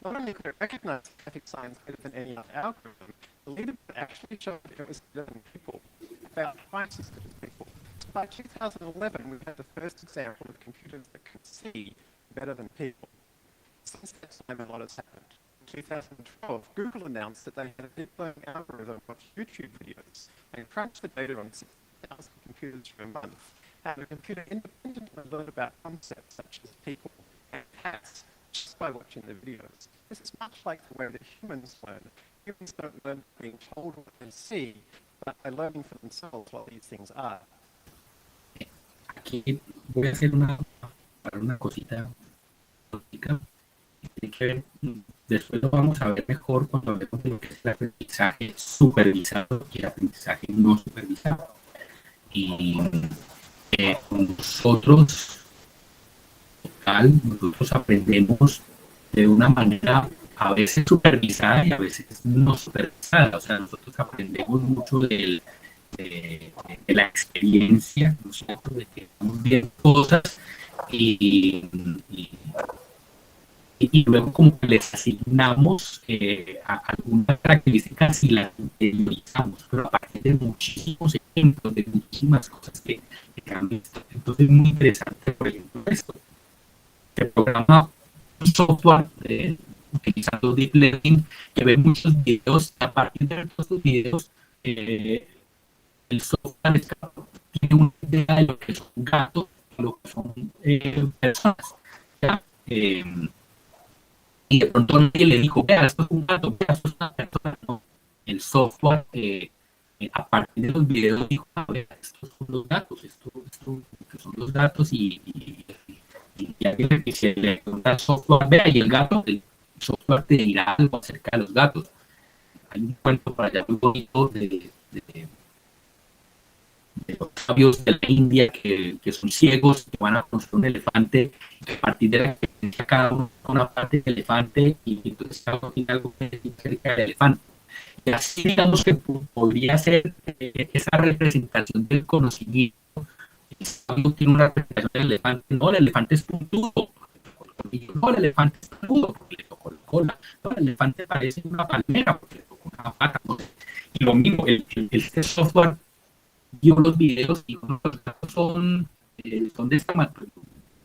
Not only could it recognize traffic signs better than any other algorithm, the leaderboard actually showed it was better than people, about twice as good as people. By 2011, we had the first example of computers that could see better than people. Since that time, a lot has happened. In 2012, Google announced that they had a deep learning algorithm of YouTube videos and crunched the data on 6,000 computers for a month. And the computer independently learned about concepts such as people and cats just by watching the videos. This is much like the way that humans learn. Humans don't learn by being told what they see, but by learning for themselves what these things are. Aquí voy a hacer una cosita política que tiene que ver, después lo vamos a ver mejor cuando hablemos de lo que es el aprendizaje supervisado y el aprendizaje no supervisado. Y nosotros aprendemos de una manera a veces supervisada y a veces no supervisada. O sea, nosotros aprendemos mucho de la experiencia, ¿no es cierto?, de que estamos viendo cosas y luego como que les asignamos algunas características y las interiorizamos, pero a partir de muchísimos ejemplos, de muchísimas cosas que han visto. Entonces es muy interesante, por ejemplo, esto. Se programa un software utilizando Deep Learning que ve muchos videos, y a partir de estos videos el software tiene una idea de lo que son gatos, de lo que son personas, ¿ya? Y de pronto nadie le dijo, vea, esto es un gato, vea, esto es una persona. No, el software a partir de los videos dijo, vea, estos son los gatos, estos son los gatos y alguien que se le pregunta al software, vea, y el software te dirá algo acerca de los gatos. Hay un cuento para allá muy bonito de los sabios de la India que son ciegos, que van a construir un elefante, que a partir de la experiencia cada uno con una parte del elefante y entonces cada uno tiene algo que decir acerca del elefante. Y así digamos que podría ser esa representación del conocimiento. El sabio tiene una representación del elefante, no, el elefante es puntudo, no, el elefante es puntudo porque le tocó la cola, no, el elefante parece una palmera porque le tocó una pata, ¿no? Y lo mismo, este software vio los videos y los datos son de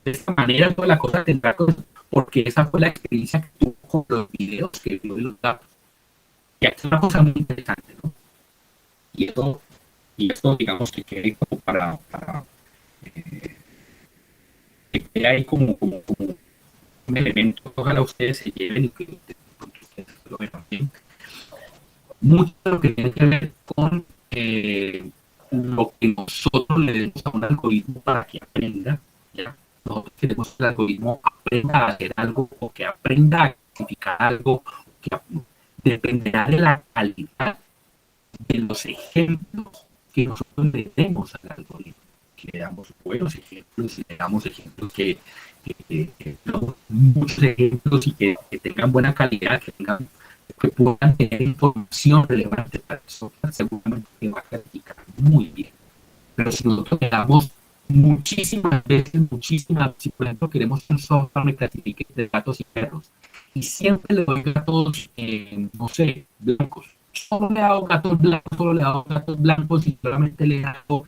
esta manera, toda la cosa tendrá cosas, porque esa fue la experiencia que tuvo con los videos que vio de los datos. Y aquí es una cosa muy interesante, ¿no? Y esto digamos que quede como para que quede ahí como un elemento que ojalá ustedes se lleven y que ustedes lo vean bien. Mucho de lo que tiene que ver con lo que nosotros le demos a un algoritmo para que aprenda, ¿ya? Nosotros queremos que el algoritmo aprenda a hacer algo o que aprenda a clasificar algo, que dependerá de la calidad de los ejemplos que nosotros le demos al algoritmo. Que le damos buenos ejemplos y le damos ejemplos muchos ejemplos y que tengan buena calidad, que tengan que puedan tener información relevante para el software, seguramente que va a calificar muy bien. Pero si nosotros le damos muchísimas, si por ejemplo queremos un software que clasifique de gatos y perros, y siempre le doy gatos, no sé, blancos. Solo le hago gatos blancos, solo le hago gatos blancos y solamente le hago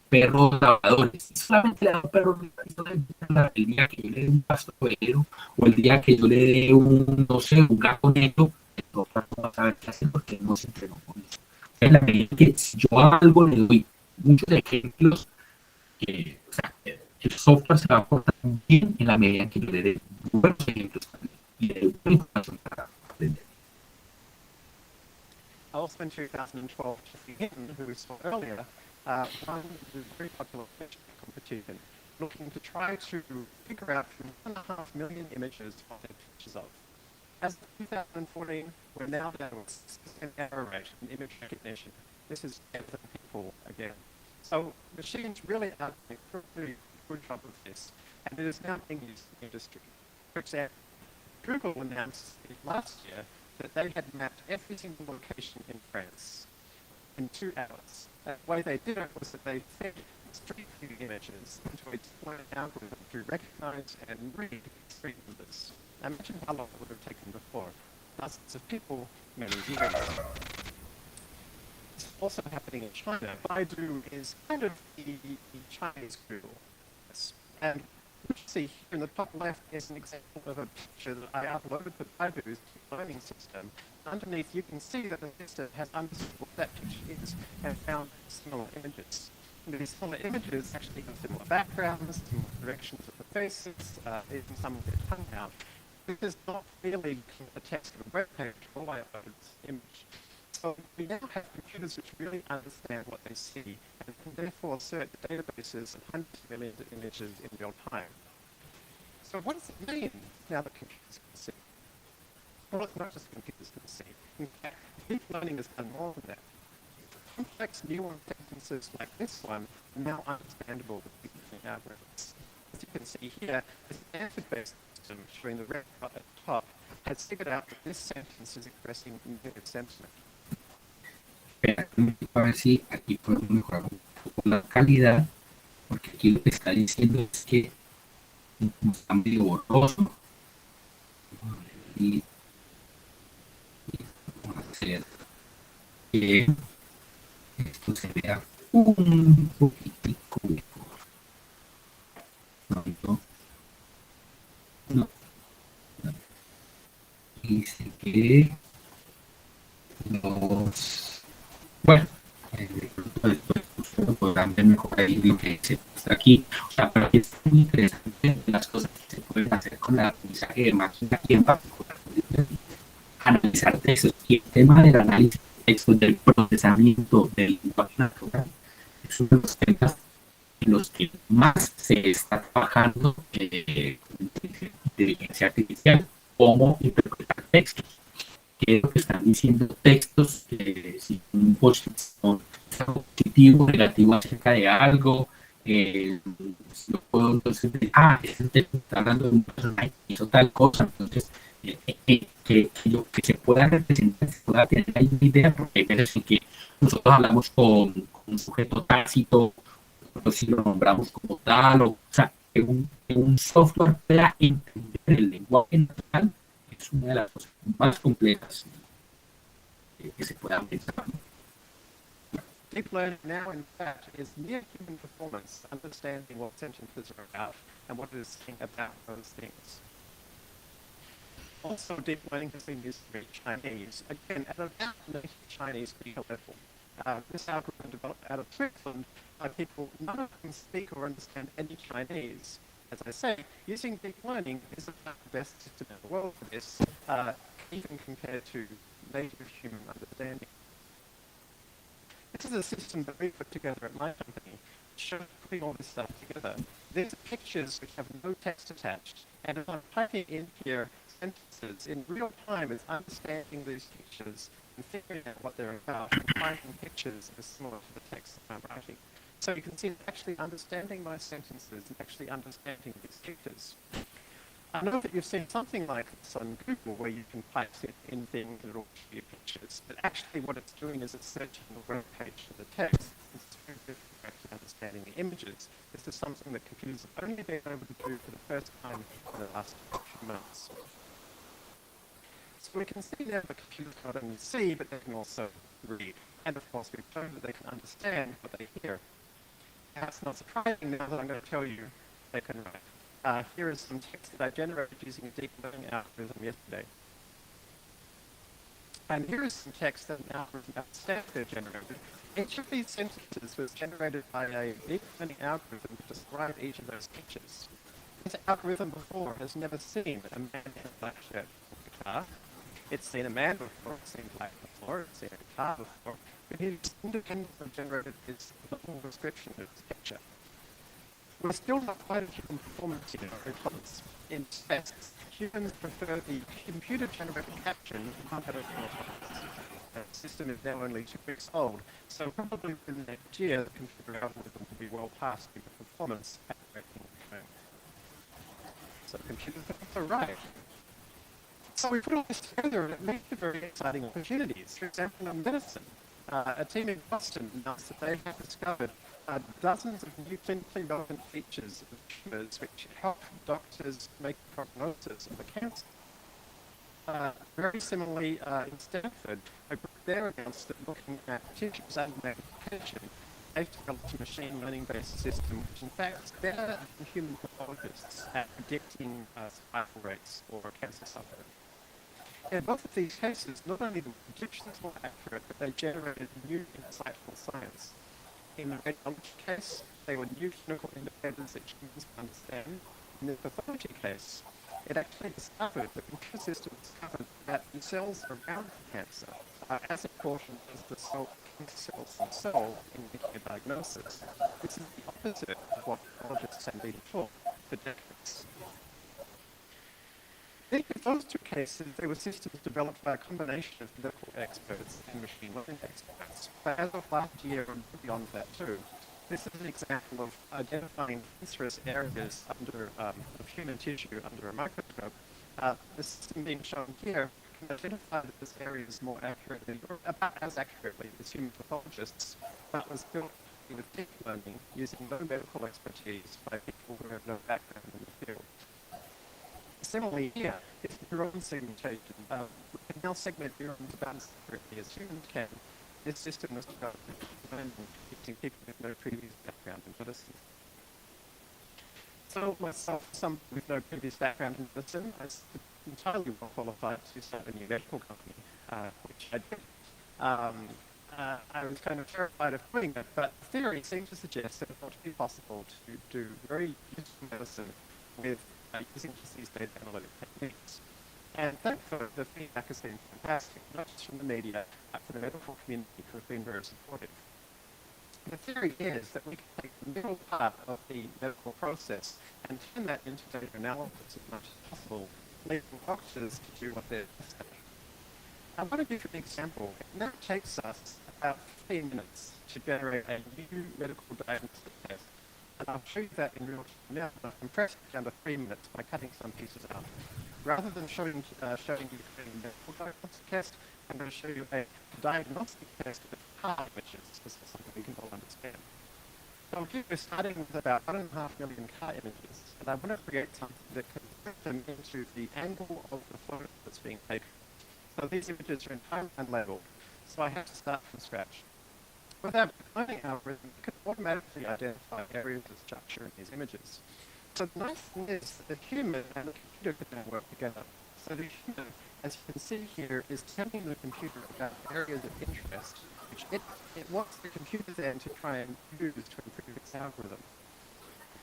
perros lavadores. Y solamente le hago perros lavadores. El día que yo le dé un pastorero o el día que yo le dé un, no sé, un gato negro, el software no va a saber qué hacer porque no se entrenó con eso. En la medida que si yo a algo le doy muchos ejemplos, o sea, el software se va a portar bien en la medida en que yo le dé buenos ejemplos y le dé buena información para aprender. Also in 2012, Jesse Hinton, who we saw earlier, won the very popular picture competition, looking to try to figure out from 1.5 million images what they're pictures of. As of 2014, we're now down to a 6% error rate in image recognition. This is better than people again. So machines really are doing a pretty good job of this, and it is now being used in industry. For example, Google announced last year that they had mapped every single location in France in 2 hours. The way they did it was that they fed street view images into a deep learning algorithm to recognize and read street numbers. Now imagine how long it would have taken before. Thousands of people, many years. It's also happening in China. Baidu is kind of the Chinese Google. And what you see here in the top left is an example of a picture that I uploaded to Baidu's learning system. Underneath, you can see that the system has understood what that picture is and found similar images. And these similar images actually have similar backgrounds, similar directions of the faces, even some of their tongue out. This is not really a text of a web page. All I upload is an image. So we now have computers which really understand what they see and can therefore search databases of hundreds of millions of images in real time. So what does it mean now that computers can see? Well, it's not just computers can see. In fact, deep learning has done more than that. Complex neural sentences like this one are now understandable with deep learning algorithms. As you can see here, this answer-based system showing the red dot at the top has figured out that this sentence is expressing negative sentiment. Espera, a ver si aquí podemos mejorar un poco la calidad, porque aquí lo que está diciendo es que está medio borroso. Y vamos a hacer que esto se vea un poquitico mejor. No. Dice que bueno, podrán ver mejor ahí lo que se muestra aquí. O sea, pero es muy interesante las cosas que se pueden hacer con el aprendizaje de máquina y en particular analizar textos. Y el tema del análisis de textos, del procesamiento del lenguaje natural, es uno de los temas en los que más se está trabajando con inteligencia artificial, cómo interpretar textos. ¿Qué es lo que están diciendo textos? Si un positivo o negativo acerca de algo, yo puedo entonces decir, este texto está hablando de un personaje que hizo tal cosa, entonces que se pueda representar, se pueda tener ahí una idea, porque hay veces en que nosotros hablamos con un sujeto tácito, si lo nombramos como tal, o sea, que un software pueda entender el lenguaje natural es una de las cosas más complejas que se puedan pensar. Deep learning now, in fact, is near human performance, understanding what sentences are about and what it is saying about those things. Also, deep learning has been used to read Chinese, again, at about native Chinese speaker level. This algorithm developed out of Switzerland by people, none of them speak or understand any Chinese. As I say, using deep learning is about the best system in the world for this, even compared to native human understanding. This is a system that we put together at my company, shows putting all this stuff together. These are pictures which have no text attached, and if I'm typing in here sentences, in real time it's understanding these pictures and figuring out what they're about and finding pictures that are similar to the text that I'm writing. So you can see it's actually understanding my sentences and actually understanding these pictures. I know that you've seen something like this on Google where you can type in things and it'll give you pictures, but actually what it's doing is it's searching the web page for the text. It's very different from actually understanding the images. This is something that computers have only been able to do for the first time in the last few months. So we can see now that computers not only see, but they can also read. And of course, we've shown that they can understand what they hear. That's not surprising now that I'm going to tell you they can write. Here is some text that I generated using a deep learning algorithm yesterday. And here is some text that an algorithm at Stanford generated. Each of these sentences was generated by a deep learning algorithm to describe each of those features. This algorithm before has never seen a man in a black shirt or guitar. It's seen a man before, it's seen black before, it's seen a guitar before, but it's independently generated this little description of this picture. We're still not quite at human performance here, because in tests, humans prefer the computer-generated caption not at a The system is now only 2 weeks old, so probably within next year the computer algorithm will be well past human performance at correcting the code. So computers are also right. So we put all this together and it leads to very exciting opportunities. For example, in medicine, a team in Boston announced that they have discovered dozens of new clinically relevant features of tumors which help doctors make a prognosis of a cancer. Very similarly, in Stanford, a group there announced that looking at tissues and magnification, they've developed a machine learning-based system which in fact is better than human pathologists at predicting survival rates or cancer suffering. In both of these cases, not only the predictions were accurate, but they generated new insightful science. In the radiology case, they were new clinical indicators that humans can understand. In the pathology case, it actually discovered, the computer system discovered that the cells around the cancer are as important as the cancer cells themselves in making a diagnosis. This is the opposite of what pathologists have been taught for decades. In those two cases, they were systems developed by a combination of medical experts and machine learning experts. But as of last year and beyond that too, this is an example of identifying cancerous areas under of human tissue under a microscope. The system being shown here can identify that this area is more accurately, or about as accurately as human pathologists, but was built with deep learning using no medical expertise by people who have no background in the field. Similarly here, it's neuron segmentation. We can now segment neurons about as accurately as humans can. This system was developed using people with no previous background in medicine. So myself, some with no previous background in medicine, I was entirely well qualified to start a new medical company, which I did. I was kind of terrified of doing that, but the theory seemed to suggest that it ought to be possible to do very useful medicine with using just these data analytic techniques. And thankfully, the feedback has been fantastic, not just from the media, but from the medical community who have been very supportive. The theory is that we can take the middle part of the medical process and turn that into data analysis as much as possible, enabling doctors to do what they're best at. I want to give you an example. It now takes us about 15 minutes to generate a new medical diagnostic test. And I'll show you that in real time now. I've compressed it down to 3 minutes by cutting some pieces out. Rather than showing you creating a medical diagnostic test, I'm going to show you a diagnostic test with car images. This is something we can all understand. So here we're starting with about 1.5 million car images, and I want to create something that can put them into the angle of the photo that's being taken. So these images are entirely unlabeled, so I have to start from scratch. With our learning algorithm, we can automatically identify areas of structure in these images. So the nice thing is that the human and the computer can now work together. So the human, as you can see here, is telling the computer about areas of interest, which it wants the computer then to try and use to improve its algorithm.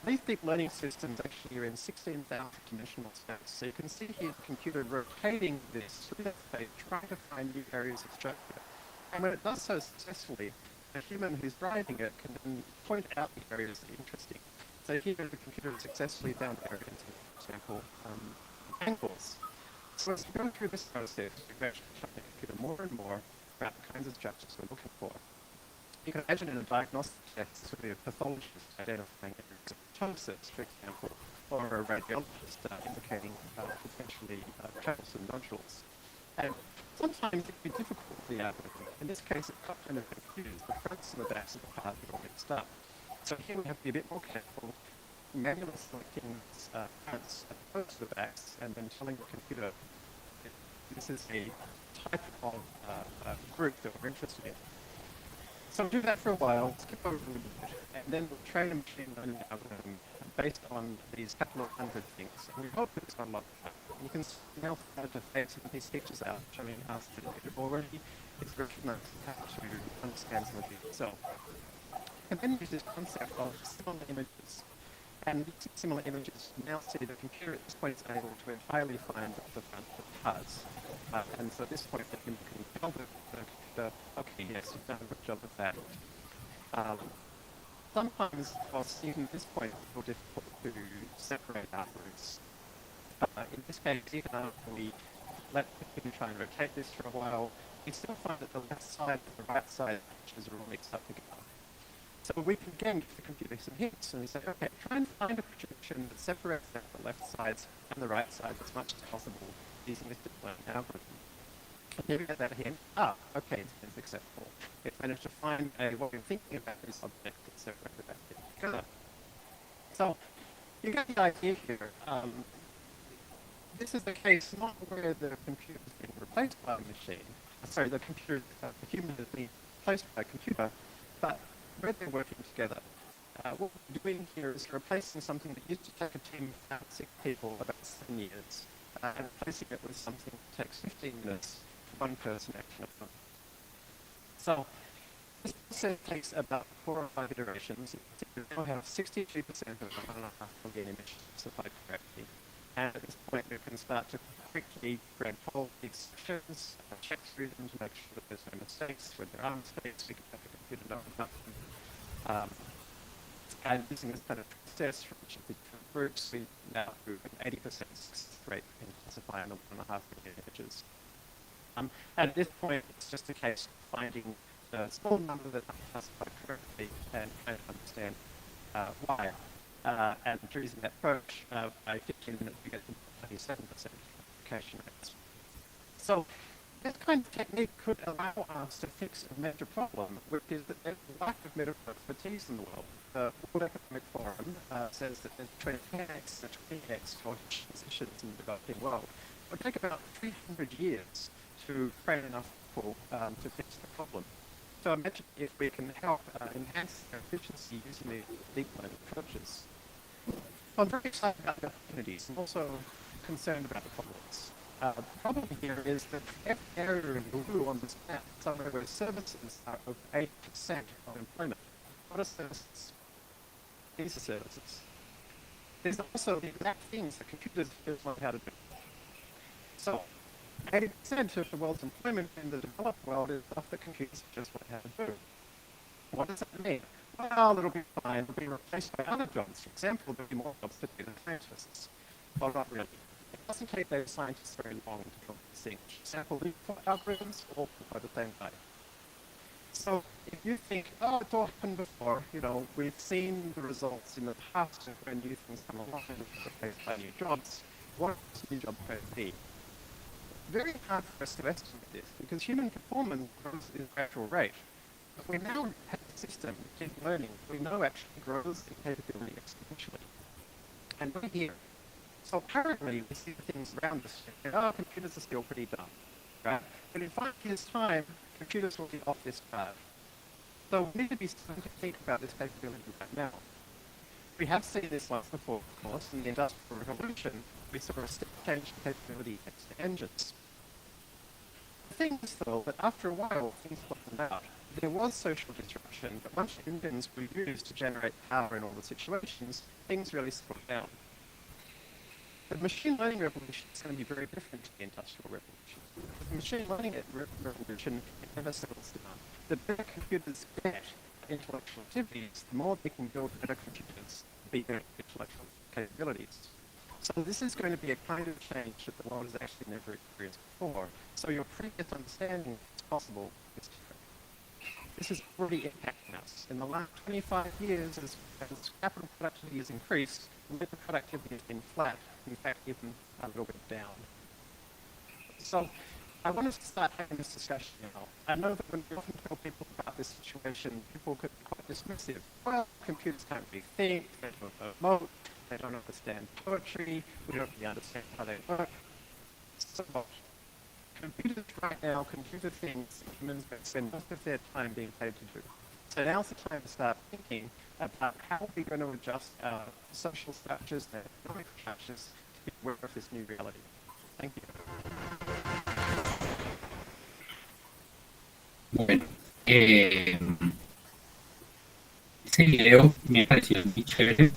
These deep learning systems actually are in 16,000 dimensional space. So you can see here the computer rotating this through that space, trying to find new areas of structure. And when it does so successfully, the human who's driving it can then point out the areas that are interesting. So here the computer has successfully found areas of, for example, angles. So as we go through this process, we've actually shown the computer more and more about the kinds of structures we're looking for. You can imagine in a diagnostic test, this would be a pathologist identifying areas of ptosis, for example, or a radiologist indicating potentially troublesome nodules. And sometimes it can be difficult for the algorithm. In this case, it got kind of confused. The fronts and the backs of the part are all mixed up. So here we have to be a bit more careful, manually selecting fronts as opposed to the backs, and then telling the computer this is a type of group that we're interested in. So we'll do that for a while, skip over a little bit, and then we'll train a machine learning algorithm based on these couple of hundred things. And we hope it's got a lot of that. You can now start to phase some of these features out, showing us that it already is recognized how to understand some of these itself. And then use this concept of similar images. And these similar images now see the computer at this point is able to entirely find the front of the parts. And so at this point, you can tell the computer, okay, yes, you've done a good job of that. Sometimes, whilst even at this point, it's more difficult to separate out groups. In this case, even after we let the computer try and rotate this for a while, we still find that the left side and the right side pictures are all mixed up together. So we can again give the computer some hints, and we say, okay, try and find a projection that separates out the left sides and the right sides as much as possible using this deep learning algorithm. And here we get that hint. Okay, it's acceptable. It's managed to find what we're thinking about this object that separated that bit together. So you get the idea here. This is the case not where the computer is being replaced by a machine. Sorry, the human is being replaced by a computer, but where they're working together. What we're doing here is replacing something that used to take a team of about 6 people about 7 years, and replacing it with something that takes 15 minutes for one person action upon. So this process takes about 4 or 5 iterations. We now have 62% of the 1.5 million emissions specified correctly. And at this point, we can start to quickly grab hold of these sections, check through them to make sure that there's no mistakes. When there are mistakes, we can have the computer know about them. And using this kind of process for each of the different groups, we now do an 80% success rate in classifying the 1.5 million images. And at this point, it's just a case of finding the small number that are classified correctly and trying to understand why. And using that approach, by 15 minutes, we get to 97% classification rates. So this kind of technique could allow us to fix a major problem, which is that there's a lack of medical expertise in the world. The World Economic Forum says that there's between 10x and 20x shortage physicians in the developing world. It would take about 300 years to train enough people to fix the problem. So imagine if we can help enhance their efficiency using these deep learning approaches. I'm very excited about the opportunities. I'm also concerned about the problems. The problem here is that every area in blue on this map, somewhere where services are over 8% of employment. What are services? These are services. There's also the exact things that computers don't know how to do. So 80% of the world's employment in the developed world is stuff that computers just know how to do. What does that mean? Well, it'll be fine. It'll be replaced by other jobs. For example, there'll be more jobs for data scientists. Well, not really. It doesn't take those scientists very long to build these things. For example, for algorithms, all by the same guy. So if you think, oh, it's all happened before, we've seen the results in the past of when new things come along and replaced by new jobs, what is new job going to be? Very hard for us to estimate this because human performance grows at a gradual rate. But we now have a system, deep learning, we know actually grows the capability exponentially. And we're here. So apparently we see things around us and computers are still pretty dumb, right? But in 5 years' time, computers will be off this path. So we need to be starting to think about this capability right now. We have seen this once before, of course, in the Industrial Revolution. We saw a step change in capability thanks to engines. The thing is, though, that after a while, things flattened out. There was social disruption, but once engines were used to generate power in all the situations, things really settled down. The machine learning revolution is going to be very different to the industrial revolution. The machine learning revolution never settles down. The better computers get intellectual activities, the more they can build better computers, bigger intellectual capabilities. So this is going to be a kind of change that the world has actually never experienced before. So your previous understanding of what's possible is different. This is already impacting us. In the last 25 years, as capital productivity has increased, labor productivity has been flat, in fact, even a little bit down. So I want us to start having this discussion now. I know that when we often tell people about this situation, people get quite dismissive. Well, computers can't really think, they don't emote, they don't understand poetry, we don't really understand how they work. So computers right now can do the things humans spend most of their time being paid to do. So now's the time to start thinking about how we're going to adjust our social structures and economic structures to be aware of this new reality. Thank you. Bueno, ese video me pareció muy chévere,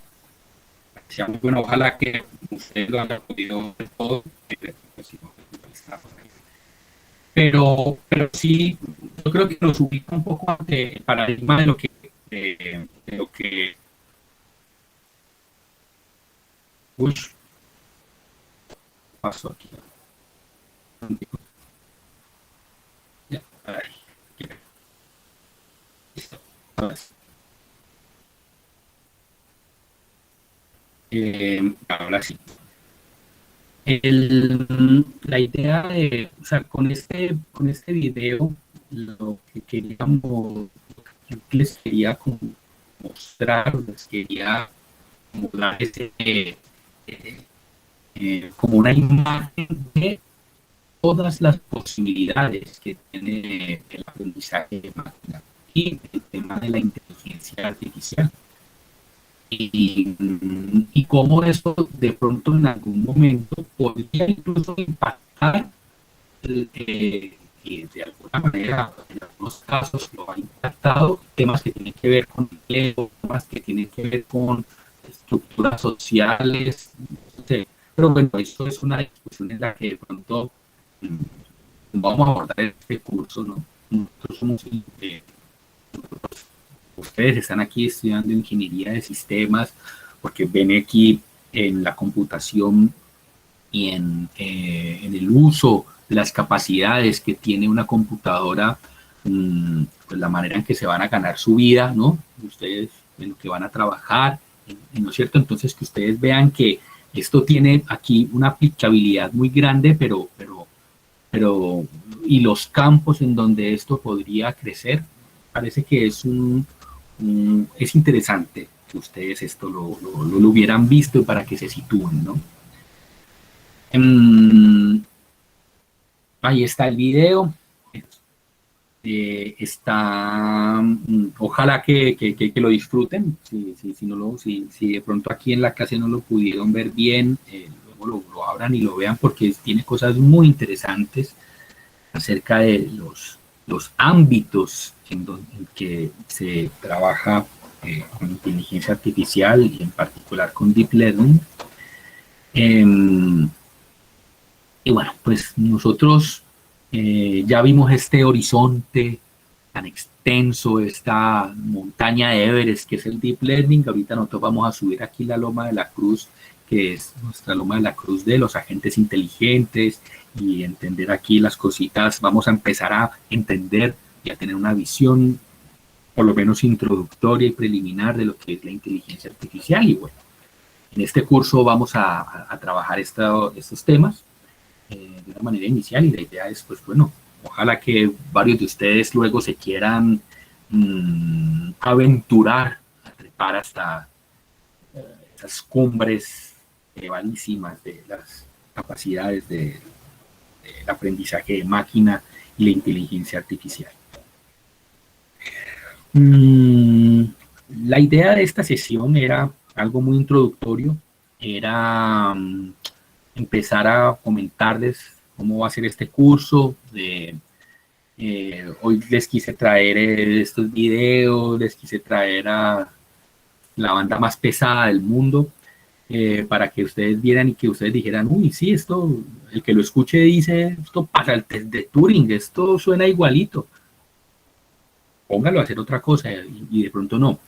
parecía muy bueno, ojalá que ustedes lo hayan podido ver todo, pero sí, yo creo que nos ubica un poco ante el paradigma de lo que Bush pasó aquí. Ya, ahí, listo. Ahora sí. La idea de, o sea, con este video, lo que queríamos, yo les quería como mostrar, les quería como dar como una imagen de todas las posibilidades que tiene el aprendizaje de máquina y el tema de la inteligencia artificial. Y cómo eso de pronto en algún momento podría incluso impactar, y de alguna manera en algunos casos lo ha impactado, temas que tienen que ver con empleo, temas que tienen que ver con estructuras sociales, no sé. Pero bueno, esto es una discusión en la que de pronto vamos a abordar este curso, ¿no? Nosotros somos ustedes están aquí estudiando ingeniería de sistemas porque ven aquí en la computación y en el uso de las capacidades que tiene una computadora, pues la manera en que se van a ganar su vida, ¿no? Ustedes en lo que van a trabajar, ¿no es cierto? Entonces que ustedes vean que esto tiene aquí una aplicabilidad muy grande, pero y los campos en donde esto podría crecer, parece que es interesante que ustedes esto lo hubieran visto para que se sitúen, ¿no? Ahí está el video. Ojalá que lo disfruten. Si de pronto aquí en la clase no lo pudieron ver bien, luego lo abran y lo vean porque tiene cosas muy interesantes acerca de los ámbitos en que se trabaja con inteligencia artificial y en particular con Deep Learning. Y bueno, pues nosotros ya vimos este horizonte tan extenso, esta montaña de Everest que es el Deep Learning. Ahorita nosotros vamos a subir aquí la Loma de la Cruz, que es nuestra Loma de la Cruz de los agentes inteligentes, y entender aquí las cositas. Vamos a empezar a entender y a tener una visión por lo menos introductoria y preliminar de lo que es la inteligencia artificial. Y bueno, en este curso vamos a trabajar estos temas de una manera inicial, y la idea es, pues bueno, ojalá que varios de ustedes luego se quieran aventurar a trepar hasta esas cumbres elevadísimas de las capacidades del aprendizaje de máquina y la inteligencia artificial. La idea de esta sesión era algo muy introductorio, era empezar a comentarles cómo va a ser este curso. Hoy les quise traer estos videos, les quise traer a la banda más pesada del mundo, para que ustedes vieran y que ustedes dijeran, uy, sí, esto, el que lo escuche dice, esto pasa el test de Turing, esto suena igualito. Póngalo a hacer otra cosa y de pronto no.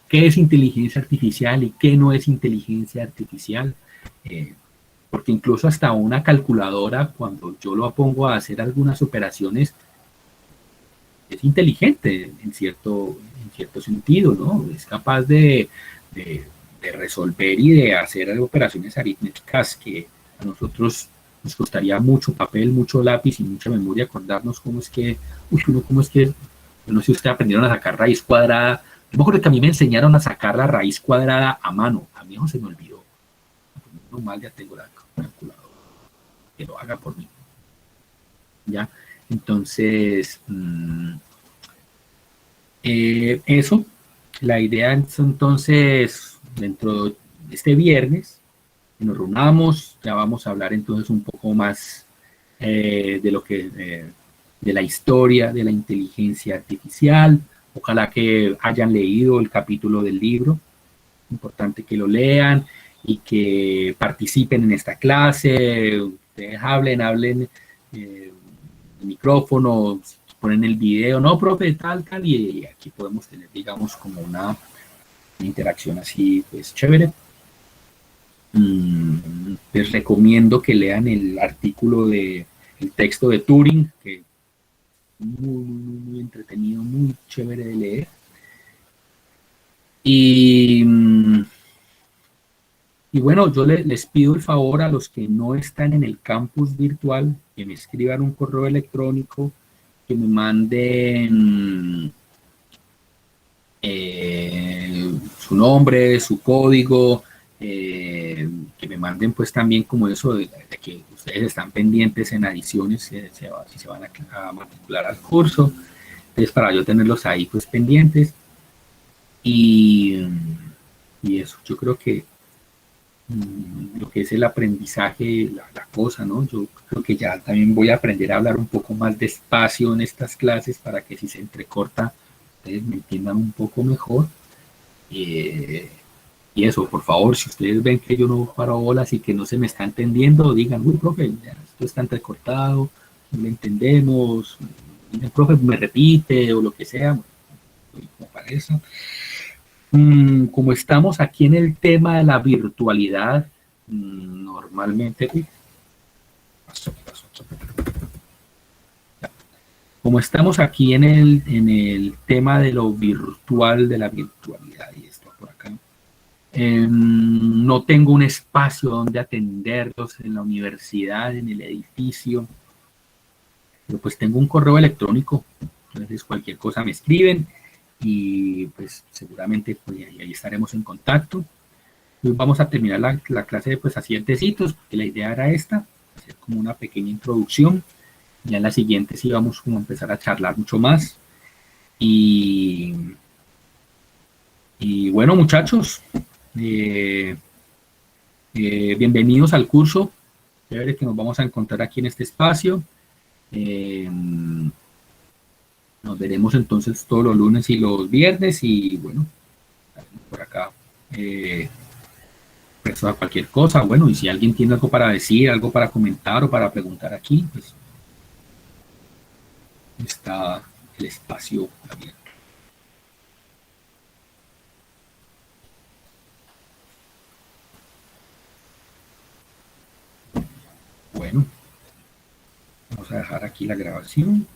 ¿Qué es inteligencia artificial y qué no es inteligencia artificial? Porque incluso hasta una calculadora, cuando yo lo pongo a hacer algunas operaciones, es inteligente en cierto sentido, ¿no? Es capaz de resolver y de hacer operaciones aritméticas que a nosotros nos costaría mucho papel, mucho lápiz y mucha memoria acordarnos cómo es que, yo no sé si ustedes aprendieron a sacar raíz cuadrada. Yo me acuerdo que a mí me enseñaron a sacar la raíz cuadrada a mano, a mí no se me olvidó. Normal, ya tengo la calculadora, que lo haga por mí. ¿Ya? Entonces, eso, la idea es entonces, dentro de este viernes, que nos reunamos, ya vamos a hablar entonces un poco más de lo que, de la historia de la inteligencia artificial. Ojalá que hayan leído el capítulo del libro, importante que lo lean y que participen en esta clase. Ustedes hablen, el micrófono, ponen el video, no, profe, tal, y aquí podemos tener, digamos, como una interacción así, pues, chévere. Les recomiendo que lean el artículo el texto de Turing, que es muy entretenido, muy chévere de leer. Y bueno, yo les pido el favor a los que no están en el campus virtual, que me escriban un correo electrónico, que me manden su nombre, su código, que me manden pues también como eso de que ustedes están pendientes en adiciones, si se van a matricular al curso, entonces para yo tenerlos ahí pues pendientes. Y eso, yo creo que lo que es el aprendizaje, la cosa, ¿no? Yo creo que ya también voy a aprender a hablar un poco más despacio en estas clases para que si se entrecorta, ustedes me entiendan un poco mejor. Y eso, por favor, si ustedes ven que yo no paro bolas y que no se me está entendiendo, digan, uy, profe, ya, esto está entrecortado, no lo entendemos, el profe me repite o lo que sea, como para eso. Como estamos aquí en el tema de la virtualidad, normalmente, como estamos aquí en el tema de lo virtual, de la virtualidad, y esto por acá, no tengo un espacio donde atenderlos en la universidad, en el edificio, pero pues tengo un correo electrónico, entonces cualquier cosa me escriben y pues seguramente pues, ahí estaremos en contacto. Hoy vamos a terminar la clase pues a 7 citos, porque la idea era esta, hacer como una pequeña introducción. Ya en la siguiente sí vamos como a empezar a charlar mucho más. Y bueno, muchachos, bienvenidos al curso. Chévere que nos vamos a encontrar aquí en este espacio. Nos veremos entonces todos los lunes y los viernes. Y bueno, por acá. Pues a cualquier cosa. Bueno, y si alguien tiene algo para decir, algo para comentar o para preguntar aquí, pues está el espacio abierto. Bueno, vamos a dejar aquí la grabación.